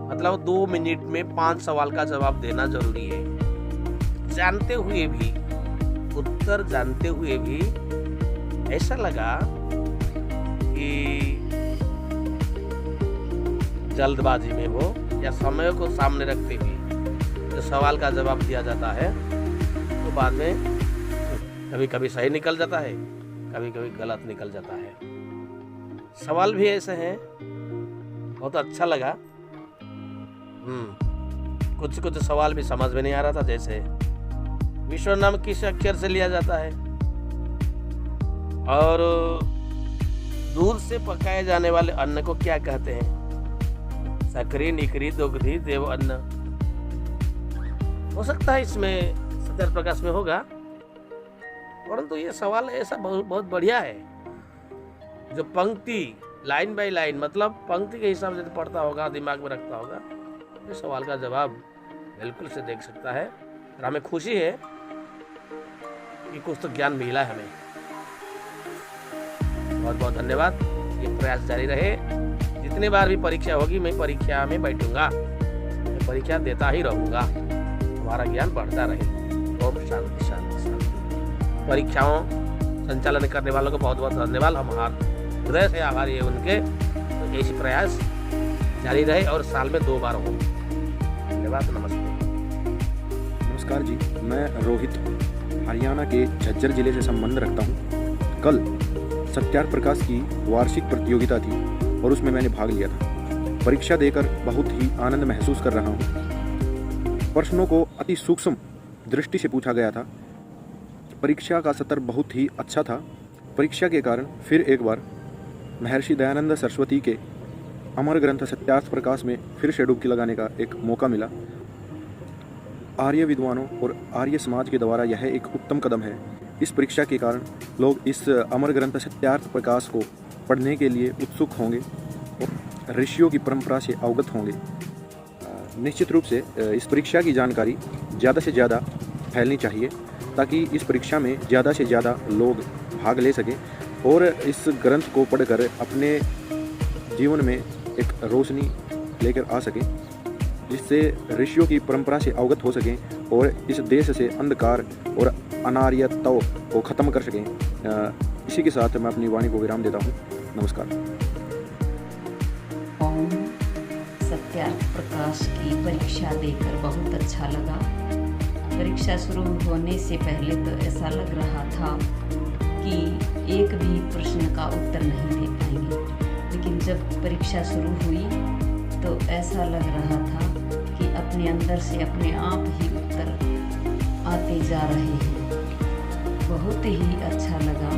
Speaker 3: मतलब 2 मिनट में 5 सवाल का जवाब देना जरूरी है। जानते हुए भी, उत्तर जानते हुए भी ऐसा लगा कि जल्दबाजी में हो या समय को सामने रखते हुए जो सवाल का जवाब दिया जाता है तो बाद में कभी कभी सही निकल जाता है, कभी कभी गलत निकल जाता है। सवाल भी ऐसे हैं, बहुत अच्छा लगा। कुछ कुछ सवाल भी समझ में नहीं आ रहा था, जैसे विश्व नाम किस अक्षर से लिया जाता है और दूध से पकाए जाने वाले अन्न को क्या कहते हैं। सकरी, निकरी, दुग्धी, देव अन्न। हो सकता है इसमें सत्यार्थ प्रकाश में होगा, परंतु ये सवाल ऐसा बहुत बढ़िया है जो पंक्ति लाइन बाय लाइन, मतलब पंक्ति के हिसाब से पढ़ता होगा, दिमाग में रखता होगा, ये सवाल का जवाब बिल्कुल से देख सकता है। और हमें खुशी है कि कुछ तो ज्ञान मिला है हमें। बहुत बहुत धन्यवाद। ये प्रयास जारी रहे। जितने बार भी परीक्षा होगी मैं परीक्षा में बैठूंगा, मैं परीक्षा देता ही रहूंगा, हमारा ज्ञान बढ़ता रहे। ओम शांति शांति शांति। परीक्षाओं संचालन करने वालों को बहुत बहुत धन्यवाद। हम हृदय से आभारी है उनके। तो ऐसी प्रयास जारी रहे और साल में 2 बार हो। धन्यवाद। नमस्ते।
Speaker 4: नमस्कार जी, मैं रोहित हरियाणा के झज्जर जिले से संबंध रखता हूँ। कल सत्यार्थ प्रकाश की वार्षिक प्रतियोगिता थी और उसमें मैंने भाग लिया था। परीक्षा देकर बहुत ही आनंद महसूस कर रहा हूँ। प्रश्नों को अति सूक्ष्म दृष्टि से पूछा गया था। परीक्षा का सत्र बहुत ही अच्छा था। परीक्षा के कारण फिर एक बार महर्षि दयानंद सरस्वती के अमर ग्रंथ सत्यार्थ प्रकाश में फिर से डुबकी लगाने का एक मौका मिला। आर्य विद्वानों और आर्य समाज के द्वारा यह एक उत्तम कदम है। इस परीक्षा के कारण लोग इस अमर ग्रंथ सत्यार्थ प्रकाश को पढ़ने के लिए उत्सुक होंगे और ऋषियों की परंपरा से अवगत होंगे। निश्चित रूप से इस परीक्षा की जानकारी ज़्यादा से ज़्यादा फैलनी चाहिए ताकि इस परीक्षा में ज़्यादा से ज़्यादा लोग भाग ले सकें और इस ग्रंथ को पढ़कर अपने जीवन में एक रोशनी लेकर आ सकें, जिससे ऋषियों की परंपरा से अवगत हो सकें और इस देश से अंधकार और अनार्यता को ख़त्म कर सकें। इसी के साथ मैं अपनी वाणी को विराम देता हूँ। नमस्कार।
Speaker 5: ओम सत्यार्थ प्रकाश की परीक्षा देकर बहुत अच्छा लगा। परीक्षा शुरू होने से पहले तो ऐसा लग रहा था कि एक भी प्रश्न का उत्तर नहीं दे पाएंगे, लेकिन जब परीक्षा शुरू हुई तो ऐसा लग रहा था कि अपने अंदर से अपने आप ही उत्तर आते जा रहे हैं। बहुत ही अच्छा लगा।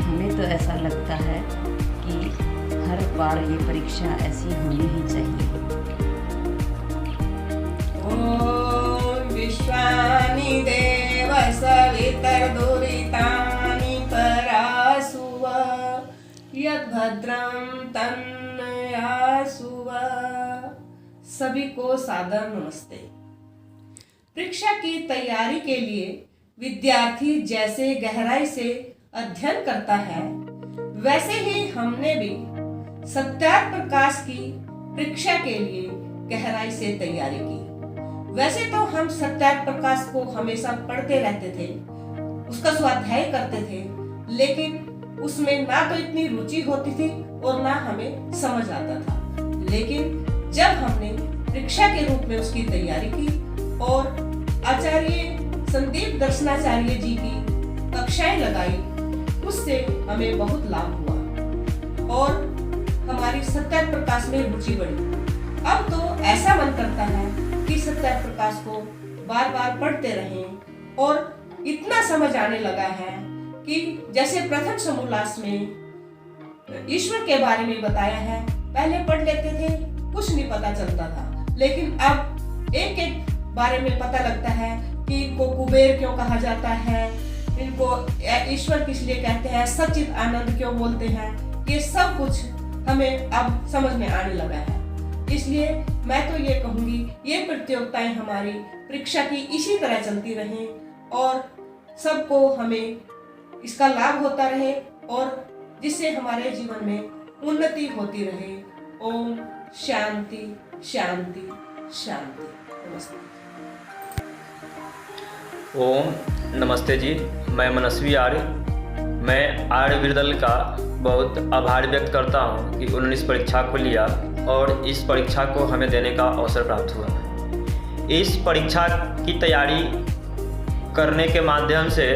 Speaker 5: हमें तो ऐसा लगता है कि हर बार ये परीक्षा ऐसी होनी ही चाहिए।
Speaker 24: ओम विश्वानि देव सवितर्दुरितानि परासुव यद्भद्रं तन्नयासुव। सभी को सादर नमस्ते। परीक्षा की तैयारी के लिए विद्यार्थी जैसे गहराई से अध्ययन करता है, वैसे ही हमने भी सत्यार्थ प्रकाश की परीक्षा के लिए गहराई से तैयारी की। वैसे तो हम सत्यार्थ प्रकाश को हमेशा पढ़ते रहते थे, उसका स्वाध्याय करते थे, लेकिन उसमें ना तो इतनी रुचि होती थी और ना हमें समझ आता था। लेकिन जब हमने परीक्षा के रूप में उसकी तैयारी की और आचार्य संदीप दर्शनाचार्य जी की कक्षाएं लगाई, उससे हमें बहुत लाभ हुआ और हमारी सत्यार्थ प्रकाश में रुचि बढ़ी। अब तो ऐसा मन करता है कि सत्यार्थ प्रकाश को बार बार पढ़ते रहें और इतना समझ आने लगा है कि जैसे प्रथम समोल्लास में ईश्वर के बारे में बताया है, पहले पढ़ लेते थे, कुछ नहीं पता चलता था, लेकिन अब एक एक बारे में पता लगता है कि इनको कुबेर क्यों कहा जाता है, इनको ईश्वर किस लिए कहते हैं, सच्चित आनंद क्यों बोलते हैं, ये सब कुछ हमें अब समझ में आने लगा है। इसलिए मैं तो ये कहूँगी ये प्रतियोगिताएं हमारी परीक्षा की इसी तरह चलती रहें और सबको हमें इसका लाभ होता रहे और जिससे हमारे जीवन में उन्नति होती रहे। ओम शांति शांति शांति। नमस्ते।
Speaker 6: ओम नमस्ते जी, मैं मनस्वी आर्य। मैं आर्य विरदल का बहुत आभार व्यक्त करता हूँ कि उन्होंने इस परीक्षा को लिया और इस परीक्षा को हमें देने का अवसर प्राप्त हुआ। इस परीक्षा की तैयारी करने के माध्यम से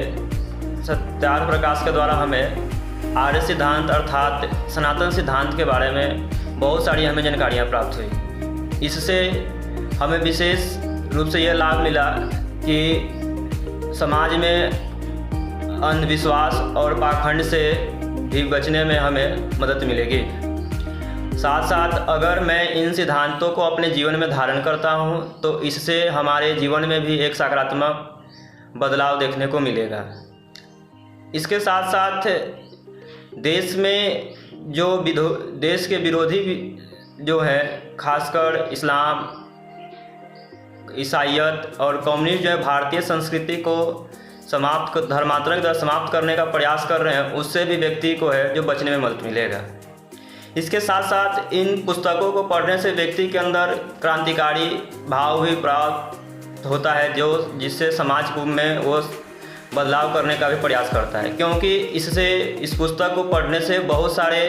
Speaker 6: सत्यार्थ प्रकाश के द्वारा हमें आर्य सिद्धांत अर्थात सनातन सिद्धांत के बारे में बहुत सारी हमें जानकारियाँ प्राप्त हुई। इससे हमें विशेष रूप से यह लाभ मिला कि समाज में अंधविश्वास और पाखंड से भी बचने में हमें मदद मिलेगी। साथ साथ अगर मैं इन सिद्धांतों को अपने जीवन में धारण करता हूँ तो इससे हमारे जीवन में भी एक सकारात्मक बदलाव देखने को मिलेगा। इसके साथ साथ देश में जो देश के विरोधी जो हैं, खासकर इस्लाम, ईसाईयत और कम्युनिस्ट जो है भारतीय संस्कृति को धर्मांतरण द्वारा समाप्त करने का प्रयास कर रहे हैं, उससे भी व्यक्ति को है जो बचने में मदद मिलेगा। इसके साथ साथ इन पुस्तकों को पढ़ने से व्यक्ति के अंदर क्रांतिकारी भाव भी प्राप्त होता है जिससे समाज में वो बदलाव करने का भी प्रयास करता है, क्योंकि इस पुस्तक को पढ़ने से बहुत सारे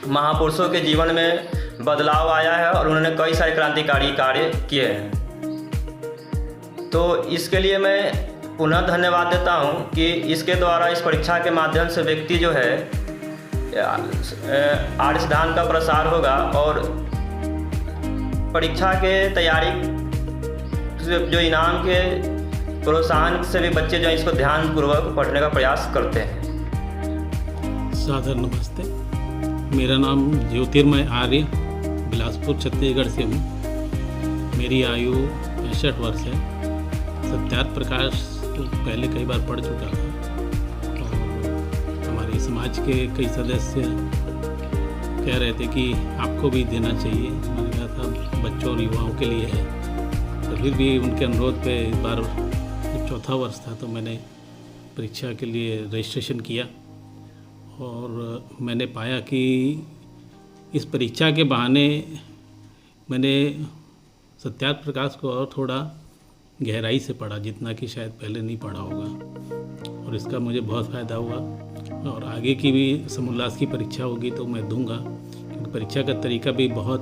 Speaker 6: महापुरुषों के जीवन में बदलाव आया है और उन्होंने कई सारे क्रांतिकारी कार्य किए हैं। तो इसके लिए मैं पुनः धन्यवाद देता हूं कि इसके द्वारा इस परीक्षा के माध्यम से व्यक्ति जो है आर्य सिद्धांत का प्रसार होगा और परीक्षा के तैयारी जो इनाम के प्रोत्साहन से भी बच्चे जो इसको ध्यानपूर्वक पढ़ने का प्रयास करते हैं।
Speaker 7: सादर नमस्ते, मेरा नाम ज्योतिर्मय आर्य बिलासपुर छत्तीसगढ़ से हूँ। मेरी आयु 65 वर्ष है। सत्यार्थ प्रकाश तो पहले कई बार पढ़ चुका था और हमारे समाज के कई सदस्य कह रहे थे कि आपको भी देना चाहिए। मैंने कहा था बच्चों और युवाओं के लिए है, तो फिर भी उनके अनुरोध पे इस बार चौथा वर्ष था तो मैंने परीक्षा के लिए रजिस्ट्रेशन किया और मैंने पाया कि इस परीक्षा के बहाने मैंने सत्यार्थ प्रकाश को और थोड़ा गहराई से पढ़ा, जितना कि शायद पहले नहीं पढ़ा होगा, और इसका मुझे बहुत फ़ायदा हुआ। और आगे की भी समोल्लास की परीक्षा होगी तो मैं दूंगा, क्योंकि परीक्षा का तरीका भी बहुत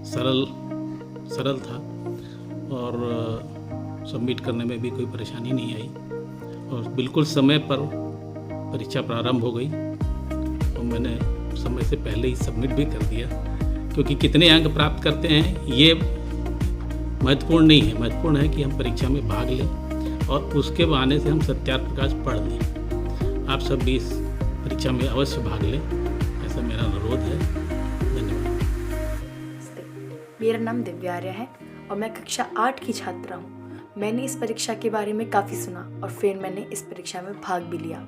Speaker 7: सरल था और सबमिट करने में भी कोई परेशानी नहीं आई और बिल्कुल समय पर परीक्षा प्रारंभ हो गई और मैंने समय से पहले ही सबमिट भी कर दिया। क्योंकि कितने अंक प्राप्त करते हैं ये महत्वपूर्ण नहीं है, महत्वपूर्ण है कि हम परीक्षा में भाग लें और उसके बहाने से हम सत्यार्थ प्रकाश पढ़ लें। आप सब भी इस परीक्षा में अवश्य भाग लें, ऐसा मेरा अनुरोध है। धन्यवाद।
Speaker 8: मेरा नाम दिव्या आर्य है और मैं कक्षा 8 की छात्रा हूँ। मैंने इस परीक्षा के बारे में काफ़ी सुना और फिर मैंने इस परीक्षा में भाग भी लिया।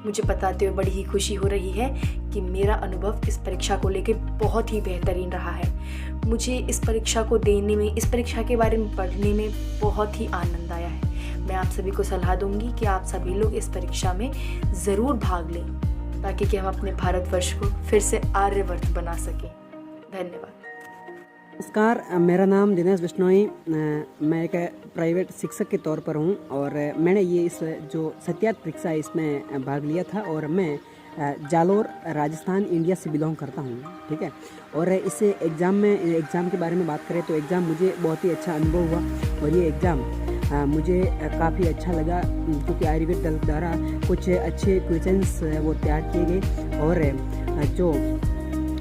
Speaker 8: मुझे बताते हुए बड़ी ही खुशी हो रही है कि मेरा अनुभव इस परीक्षा को लेकर बहुत ही बेहतरीन रहा है। मुझे इस परीक्षा को देने में, इस परीक्षा के बारे में पढ़ने में बहुत ही आनंद आया है। मैं आप सभी को सलाह दूंगी कि आप सभी लोग इस परीक्षा में ज़रूर भाग लें ताकि कि हम अपने भारतवर्ष को फिर से आर्यवर्त बना सकें। धन्यवाद।
Speaker 9: नमस्कार, मेरा नाम दिनेश बिश्नोई, मैं एक प्राइवेट शिक्षक के तौर पर हूँ और मैंने ये इस जो सत्यार्थ परीक्षा है इसमें भाग लिया था और मैं जालोर राजस्थान इंडिया से बिलोंग करता हूँ, ठीक है। और इस एग्ज़ाम के बारे में बात करें तो एग्ज़ाम मुझे बहुत ही अच्छा अनुभव हुआ और ये एग्ज़ाम मुझे काफ़ी अच्छा लगा क्योंकि आयुर्वेद दल द्वारा कुछ अच्छे क्वेश्चंस वो तैयार किए गए और जो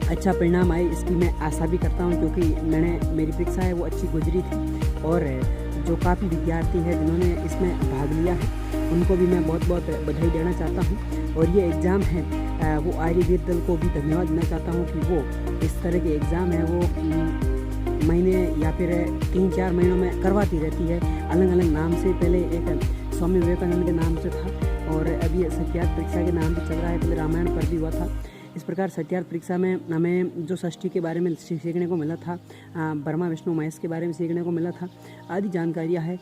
Speaker 9: अच्छा परिणाम आए इसकी मैं आशा भी करता हूं, क्योंकि मेरी परीक्षा है वो अच्छी गुजरी थी और जो काफ़ी विद्यार्थी हैं जिन्होंने इसमें भाग लिया है उनको भी मैं बहुत बहुत बधाई देना चाहता हूं। और ये एग्ज़ाम है वो आयुर्वेद दल को भी धन्यवाद देना चाहता हूं कि वो इस तरह के एग्ज़ाम है वो महीने या फिर 3-4 महीनों में करवाती रहती है अलग अलग नाम से। पहले एक स्वामी विवेकानंद के नाम से था और अभी सत्यार्थ परीक्षा के नाम से चल रहा है, पहले रामायण पर भी हुआ था। इस प्रकार सत्यार्थ परीक्षा में हमें जो षष्ठी के बारे में सीखने को मिला था, ब्रह्मा विष्णु महेश के बारे में सीखने को मिला था, आदि जानकारियाँ है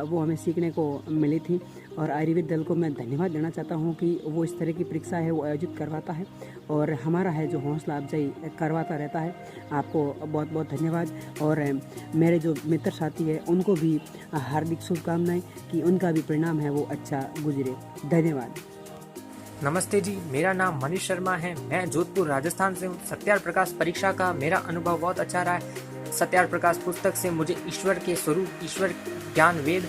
Speaker 9: वो हमें सीखने को मिली थी। और आयुर्वेद दल को मैं धन्यवाद देना चाहता हूँ कि वो इस तरह की परीक्षा है वो आयोजित करवाता है और हमारा है जो हौसला अफजाई करवाता रहता है। आपको बहुत बहुत धन्यवाद। और मेरे जो मित्र साथी है उनको भी हार्दिक शुभकामनाएं कि उनका भी परिणाम है वो अच्छा गुजरे। धन्यवाद।
Speaker 10: नमस्ते जी, मेरा नाम मनीष शर्मा है। मैं जोधपुर राजस्थान से हूँ। सत्यार्थ प्रकाश परीक्षा का मेरा अनुभव बहुत अच्छा रहा है। सत्यार्थ प्रकाश पुस्तक से मुझे ईश्वर के स्वरूप, ईश्वर ज्ञान, वेद,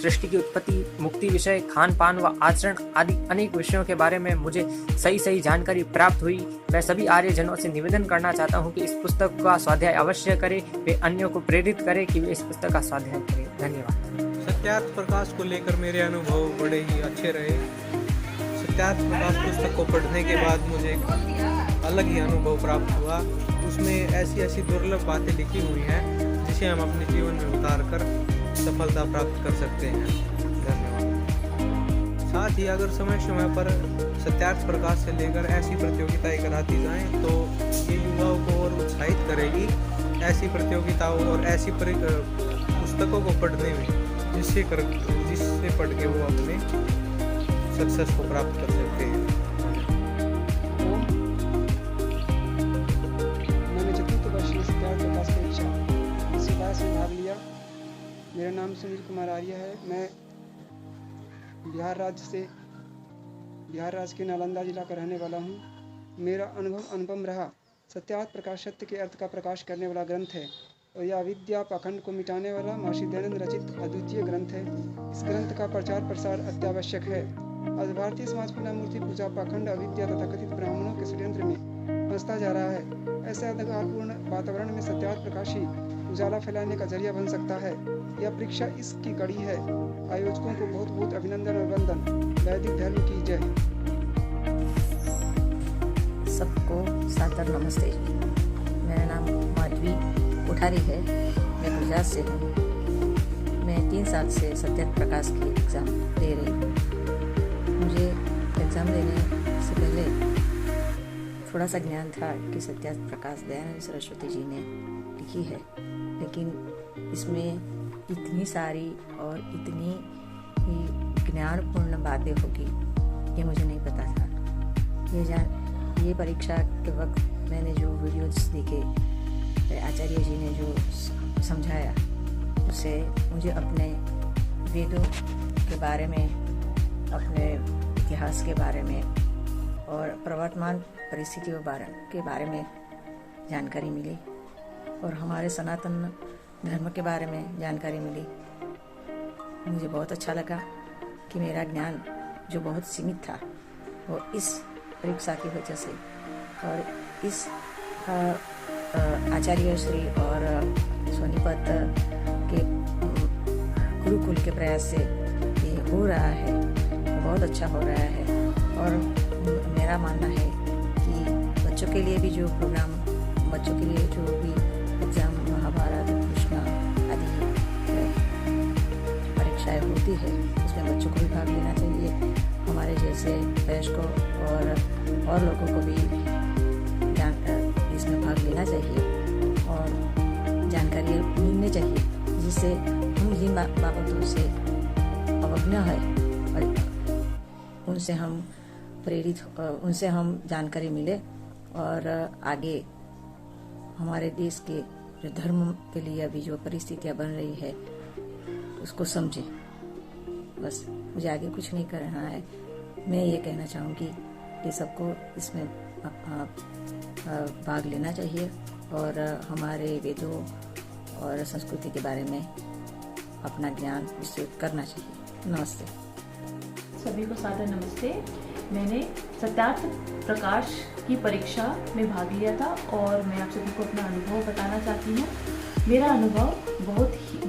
Speaker 10: सृष्टि की उत्पत्ति, मुक्ति विषय, खान पान व आचरण आदि अनेक विषयों के बारे में मुझे सही जानकारी प्राप्त हुई। मैं सभी आर्यजनों से निवेदन करना चाहता हूँ कि इस पुस्तक का स्वाध्याय अवश्य करें, वे अन्यों को प्रेरित करें कि वे इस पुस्तक का स्वाध्याय करें। धन्यवाद।
Speaker 11: सत्यार्थ प्रकाश को लेकर मेरे अनुभव बड़े ही अच्छे रहे। सत्यार्थ प्रकाश पुस्तक को पढ़ने के बाद मुझे एक अलग ही अनुभव प्राप्त हुआ। उसमें ऐसी दुर्लभ बातें लिखी हुई हैं जिसे हम अपने जीवन में उतार कर सफलता प्राप्त कर सकते हैं। धन्यवाद। साथ ही अगर समय पर सत्यार्थ प्रकाश से लेकर ऐसी प्रतियोगिताएं कराती जाएं तो ये युवाओं को और उत्साहित करेगी ऐसी प्रतियोगिताओं और ऐसी पुस्तकों को पढ़ने में, जिससे पढ़ के वो अपने सक्सेस को प्राप्त कर सकते हैं।
Speaker 12: मैंने चतुर्थ वर्षीय सत्यार्थ प्रकाश परीक्षा इस क्लास में भाग लिया। मेरा नाम सुनील कुमार आर्य है। मैं बिहार राज्य के नालंदा जिला का रहने वाला हूँ। मेरा अनुभव अनुपम रहा। सत्यार्थ प्रकाश सत्य के अर्थ का प्रकाश करने वाला ग्रंथ है और यह अविद्या पाखंड को मिटाने वाला महर्षि दयानंद रचित अद्वितीय ग्रंथ है। इस ग्रंथ का प्रचार प्रसार अत्यावश्यक है। आज भारतीय समाज बिना मूर्ति पूजा, पाखंड, अविद्या तथा कथित ब्राह्मणों के षड्यंत्र में फंसता जा रहा है। ऐसे अंधकारपूर्ण वातावरण में सत्यार्थ प्रकाश ही उजाला फैलाने का जरिया बन सकता है। यह परीक्षा इसकी कड़ी है। आयोजकों को बहुत बहुत अभिनंदन और वंदन। वैदिक धर्म की जय।
Speaker 13: सबको सादर नमस्ते। मेरा नाम माधवी कोठारी है। मैं गुजरात से हूँ। मैं 3 साल से सत्यार्थ प्रकाश की एग्ज़ाम दे रही हूँ। मुझे एग्ज़ाम देने से पहले थोड़ा सा ज्ञान था कि सत्यार्थ प्रकाश दयानंद सरस्वती जी ने लिखी है, लेकिन इसमें इतनी सारी और इतनी ही ज्ञानपूर्ण बातें होगी ये मुझे नहीं पता था। ये परीक्षा के वक्त मैंने जो वीडियोस देखे, आचार्य जी ने जो समझाया, उससे मुझे अपने वेदों के बारे में, अपने इतिहास के बारे में और प्रवर्तमान परिस्थितियों के बारे में जानकारी मिली और हमारे सनातन धर्म के बारे में जानकारी मिली। मुझे बहुत अच्छा लगा कि मेरा ज्ञान जो बहुत सीमित था वो इस परीक्षा की वजह से और इस आचार्य श्री और सोनीपत के गुरुकुल के प्रयास से ये हो रहा है, बहुत अच्छा हो रहा है। और मेरा मानना है कि बच्चों के लिए भी जो प्रोग्राम, बच्चों के लिए जो भी एग्ज़ाम, महाभारत, कृष्णा आदि परीक्षाएं होती है, उसमें बच्चों को भी भाग लेना चाहिए। हमारे जैसे वयस्कों और लोगों को भी इसमें भाग लेना चाहिए और जानकारी मिलनी चाहिए, जिससे हम जिन बाबतों से अवज्ञा है और उनसे हम उनसे हम जानकारी मिले और आगे हमारे देश के जो धर्म के लिए अभी जो परिस्थितियां बन रही है उसको समझें। बस मुझे आगे कुछ नहीं करना है। मैं ये कहना चाहूँगी कि सबको इसमें भाग लेना चाहिए और हमारे वेदों और संस्कृति के बारे में अपना ज्ञान विस्तृत करना चाहिए। नमस्ते।
Speaker 2: सभी को सादर नमस्ते। मैंने सत्यार्थ प्रकाश की परीक्षा में भाग लिया था और मैं आप सभी को अपना अनुभव बताना चाहती हूँ। मेरा अनुभव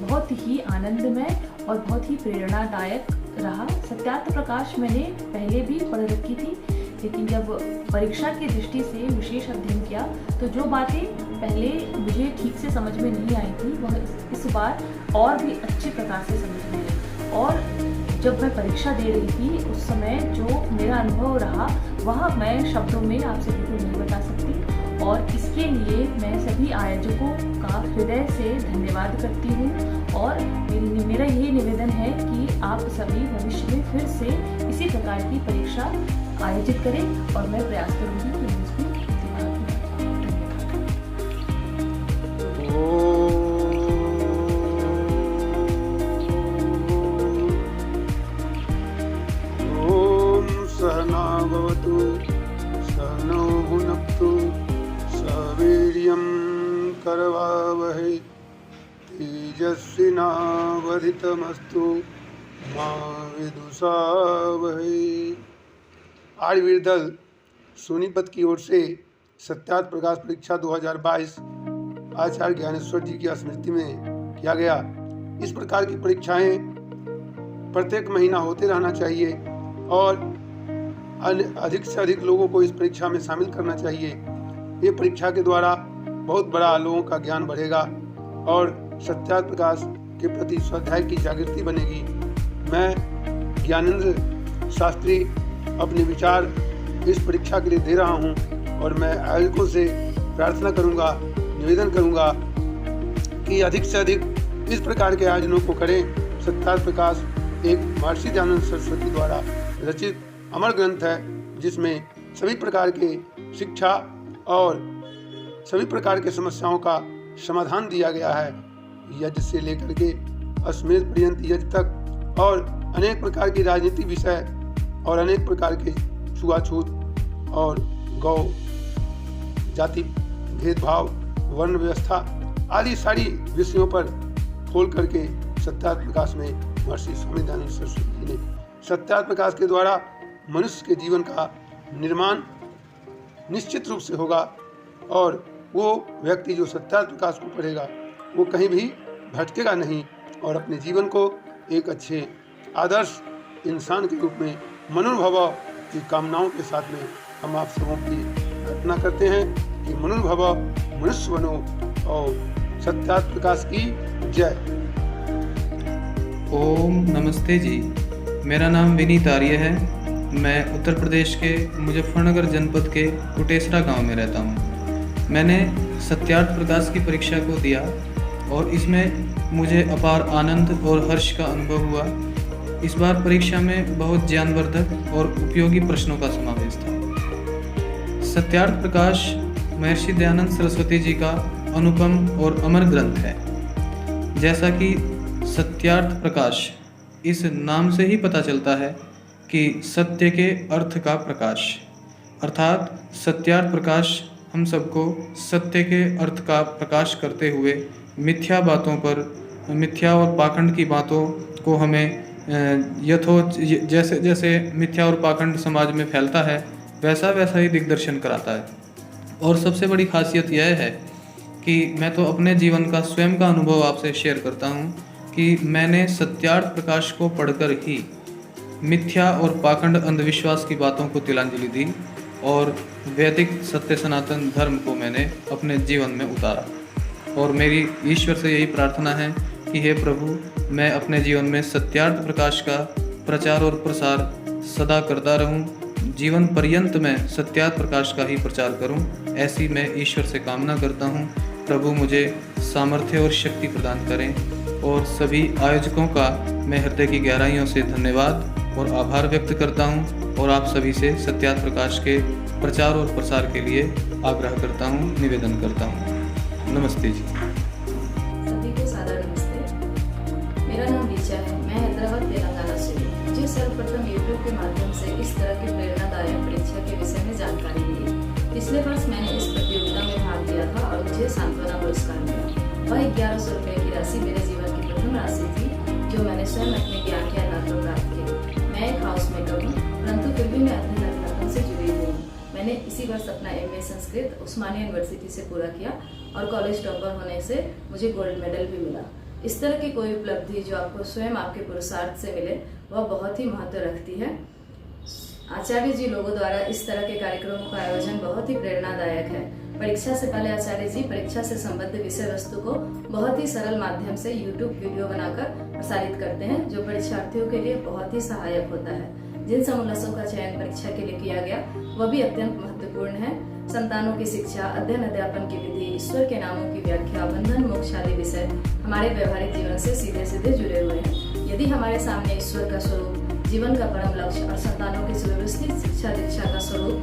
Speaker 2: बहुत ही आनंदमय और बहुत ही प्रेरणादायक रहा। सत्यार्थ प्रकाश मैंने पहले भी पढ़ रखी थी, लेकिन जब परीक्षा की दृष्टि से विशेष अध्ययन किया तो जो बातें पहले मुझे ठीक से समझ में नहीं आई थी वह इस बार और भी अच्छे प्रकार से समझ में आई। और
Speaker 1: जब मैं परीक्षा दे रही थी उस समय जो मेरा अनुभव रहा वह मैं शब्दों में आपसे बिल्कुल नहीं बता सकती। और इसके लिए मैं सभी आयोजकों का हृदय से धन्यवाद करती हूँ और मेरा यही निवेदन है कि आप सभी भविष्य में फिर से इसी प्रकार की परीक्षा आयोजित करें और मैं प्रयास करूँगी कि मैं इसमें प्रतिभाग
Speaker 14: ओम सहना भवतु सहनौ भुनक्तु सवीर्यं करवावहै तेजस्विनावधितमस्तु मा विदुषावहै। आर्यवीर दल सोनीपत की ओर से सत्यार्थ प्रकाश परीक्षा 2022 आचार्य ज्ञानेश्वर जी की स्मृति में किया गया। इस प्रकार की परीक्षाएं प्रत्येक महीना होते रहना चाहिए और अधिक से अधिक लोगों को इस परीक्षा में शामिल करना चाहिए। ये परीक्षा के द्वारा बहुत बड़ा लोगों का ज्ञान बढ़ेगा और सत्यार्थ प्रकाश के प्रति स्वाध्याय की जागृति बनेगी। मैं ज्ञानेंद्र शास्त्री अपने विचार इस परीक्षा के लिए दे रहा हूं और मैं आयोजकों से प्रार्थना करूंगा, निवेदन करूंगा कि अधिक से अधिक इस प्रकार के आयोजनों को करें। सत्यार्थ प्रकाश एक महर्षि दयानंद सरस्वती द्वारा रचित अमर ग्रंथ है जिसमें सभी प्रकार के शिक्षा और सभी प्रकार के समस्याओं का समाधान दिया गया है। यज्ञ से लेकर के अश्वमेध पर्यंत यज्ञ तक और अनेक प्रकार की राजनीतिक विषय और अनेक प्रकार के छुआछूत और गौ जाति भेदभाव वर्ण व्यवस्था आदि सारी विषयों पर खोल करके सत्यार्थ प्रकाश में महर्षि स्वामी दयानंद सरस्वती जी ने सत्यार्थ प्रकाश के द्वारा मनुष्य के जीवन का निर्माण निश्चित रूप से होगा और वो व्यक्ति जो सत्यार्थ प्रकाश को पढ़ेगा वो कहीं भी भटकेगा नहीं और अपने जीवन को एक अच्छे आदर्श इंसान के रूप में मनोभव की कामनाओं के साथ में हम आप सबों की प्रार्थना करते हैं कि मनोभव मनुष्य बनो और सत्यार्थ प्रकाश की जय।
Speaker 15: ओम नमस्ते जी, मेरा नाम विनीत आर्य है। मैं उत्तर प्रदेश के मुजफ्फरनगर जनपद के कुटेसरा गांव में रहता हूं। मैंने सत्यार्थ प्रकाश की परीक्षा को दिया और इसमें मुझे अपार आनंद और हर्ष का अनुभव हुआ। इस बार परीक्षा में बहुत ज्ञानवर्धक और उपयोगी प्रश्नों का समावेश था। सत्यार्थ प्रकाश महर्षि दयानंद सरस्वती जी का अनुपम और अमर ग्रंथ है। जैसा कि सत्यार्थ प्रकाश इस नाम से ही पता चलता है कि सत्य के अर्थ का प्रकाश, अर्थात सत्यार्थ प्रकाश हम सबको सत्य के अर्थ का प्रकाश करते हुए मिथ्या बातों पर, मिथ्या और पाखंड की बातों को हमें जैसे जैसे मिथ्या और पाखंड समाज में फैलता है वैसा वैसा ही दिग्दर्शन कराता है। और सबसे बड़ी खासियत यह है कि मैं तो अपने जीवन का स्वयं का अनुभव आपसे शेयर करता हूँ कि मैंने सत्यार्थ प्रकाश को पढ़कर ही मिथ्या और पाखंड अंधविश्वास की बातों को तिलांजलि दी और वैदिक सत्य सनातन धर्म को मैंने अपने जीवन में उतारा। और मेरी ईश्वर से यही प्रार्थना है कि हे प्रभु, मैं अपने जीवन में सत्यार्थ प्रकाश का प्रचार और प्रसार सदा करता रहूं, जीवन पर्यंत मैं सत्यार्थ प्रकाश का ही प्रचार करूं, ऐसी मैं ईश्वर से कामना करता हूं। प्रभु मुझे सामर्थ्य और शक्ति प्रदान करें। और सभी आयोजकों का मैं हृदय की गहराइयों से धन्यवाद और आभार व्यक्त करता हूं और आप सभी से सत्यार्थ प्रकाश के प्रचार और प्रसार के लिए आग्रह करता हूं, निवेदन करता हूं। नमस्ते जी।
Speaker 16: सभी को सादर नमस्ते। मेरा नाम ऋचा है। मैं हैदराबाद तेलंगाना से हूँ। मुझे सर्वप्रथम यूट्यूब के माध्यम से इस तरह की प्रेरणादायक परीक्षा के विषय में जानकारी मिली। पिछले वर्ष मैंने इस प्रतियोगिता में भाग लिया था और मुझे सांत्वना पुरस्कार मिला। वह 1100 रुपये की राशि मेरे जीवन की प्रथम राशि थी जो मैंने स्वयं अपने ज्ञान के आधार पर प्राप्त की। मैं एक हाउस मेकर हूँ, परंतु फिर भी मैं अध्यात्म से जुड़ी हुई हूँ। मैंने इसी वर्ष अपना MA संस्कृत उस्मानिया यूनिवर्सिटी से पूरा किया और कॉलेज टॉपर होने से मुझे गोल्ड मेडल भी मिला। इस तरह की कोई उपलब्धि जो आपको स्वयं आपके पुरुषार्थ से मिले वह बहुत ही महत्व रखती है। आचार्य जी लोगों द्वारा इस तरह के कार्यक्रमों का आयोजन बहुत ही प्रेरणादायक है परीक्षा से पहले आचार्य जी परीक्षा से संबद्ध विषय वस्तु को बहुत ही सरल माध्यम से YouTube वीडियो बनाकर प्रसारित करते हैं, जो परीक्षार्थियों के लिए बहुत ही सहायक होता है। जिन समोल्लासों का चयन परीक्षा के लिए किया गया वह भी अत्यंत महत्वपूर्ण है। संतानों की शिक्षा, अध्ययन अध्यापन की विधि, ईश्वर के नामों की व्याख्या, बंधन मोक्ष आदि विषय हमारे व्यवहारिक जीवन से सीधे सीधे जुड़े हुए हैं। यदि हमारे सामने ईश्वर का स्वरूप, जीवन का परम लक्ष्य और संतानों की सुव्यवस्थित शिक्षा दीक्षा का स्वरूप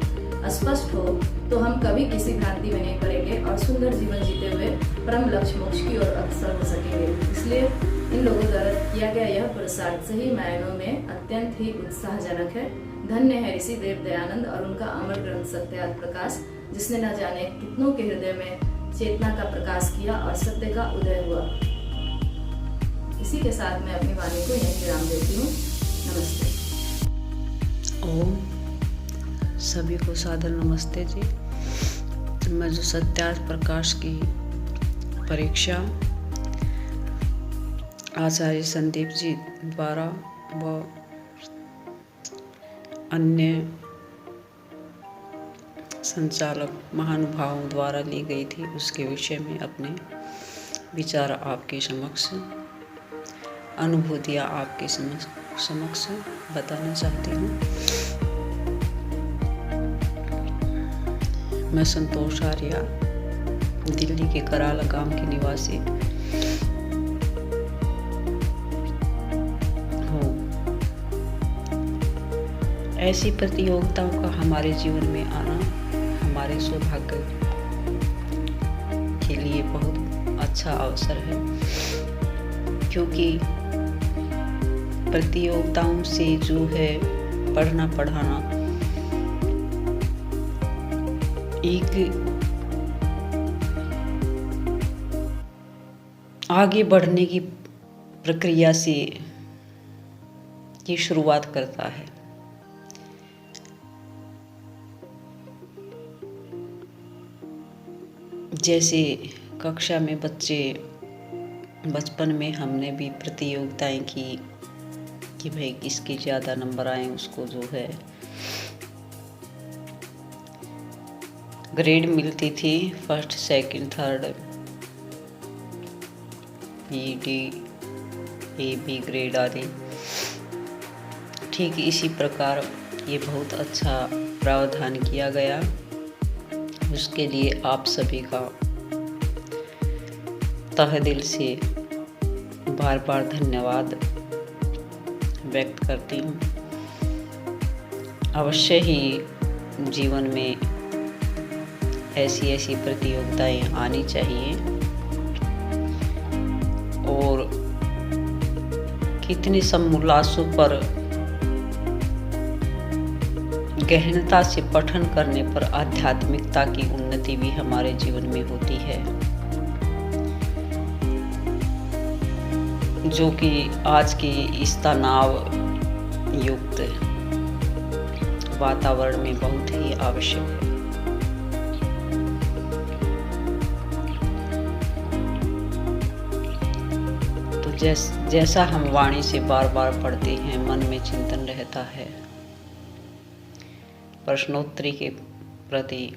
Speaker 16: स्पष्ट हो तो हम कभी किसी भ्रांति में नहीं पड़ेंगे और सुंदर जीवन जीते हुए परम लक्ष्य मोक्ष की ओर अग्रसर हो सकेंगे। इसलिए इन लोगों द्वारा किया गया यह पुरस्कार सही मायनों में अत्यंत ही उत्साहजनक है। धन्य है ऋषि देव दयानंद और उनका अमर ग्रंथ सत्यार्थ प्रकाश, जिसने न जाने कितनों के हृदय में चेतना का प्रकाश किया और सत्य का उदय हुआ। इसी के साथ मैं अपनी वाणी को यहीं विराम देती हूँ। नमस्ते।
Speaker 17: ओम सभी को सादर नमस्ते जी। मैं जो सत्यार्थ प्रकाश की परीक्षा आचार्य संदीप जी द्वारा व अन्य संचालक महानुभावों द्वारा ली गई थी, उसके विषय में अपने विचार आपके समक्ष, अनुभूतियाँ आपके समक्ष बताना चाहती हूँ। मैं संतोष आर्या, दिल्ली के कराला गांव की निवासी हूँ। ऐसी प्रतियोगिताओं का हमारे जीवन में आना हमारे सौभाग्य के लिए बहुत अच्छा अवसर है, क्योंकि प्रतियोगिताओं से जो है पढ़ना पढ़ाना एक आगे बढ़ने की प्रक्रिया से की शुरुआत करता है। जैसे कक्षा में बचपन में हमने भी प्रतियोगिताएं की कि भाई किसके ज़्यादा नंबर आए, उसको जो है ग्रेड मिलती थी, first second third D A B grade आदि। ठीक इसी प्रकार ये बहुत अच्छा प्रावधान किया गया। उसके लिए आप सभी का तहे दिल से बार बार धन्यवाद व्यक्त करती हूँ। अवश्य ही जीवन में ऐसी प्रतियोगिताएं आनी चाहिए और कितने समोल्लासों पर गहनता से पठन करने पर आध्यात्मिकता की उन्नति भी हमारे जीवन में होती है, जो कि आज के इस तनाव युक्त वातावरण में बहुत ही आवश्यक है। तो जैसा हम वाणी से बार बार पढ़ते हैं, मन में चिंतन रहता है, प्रश्नोत्तरी के प्रति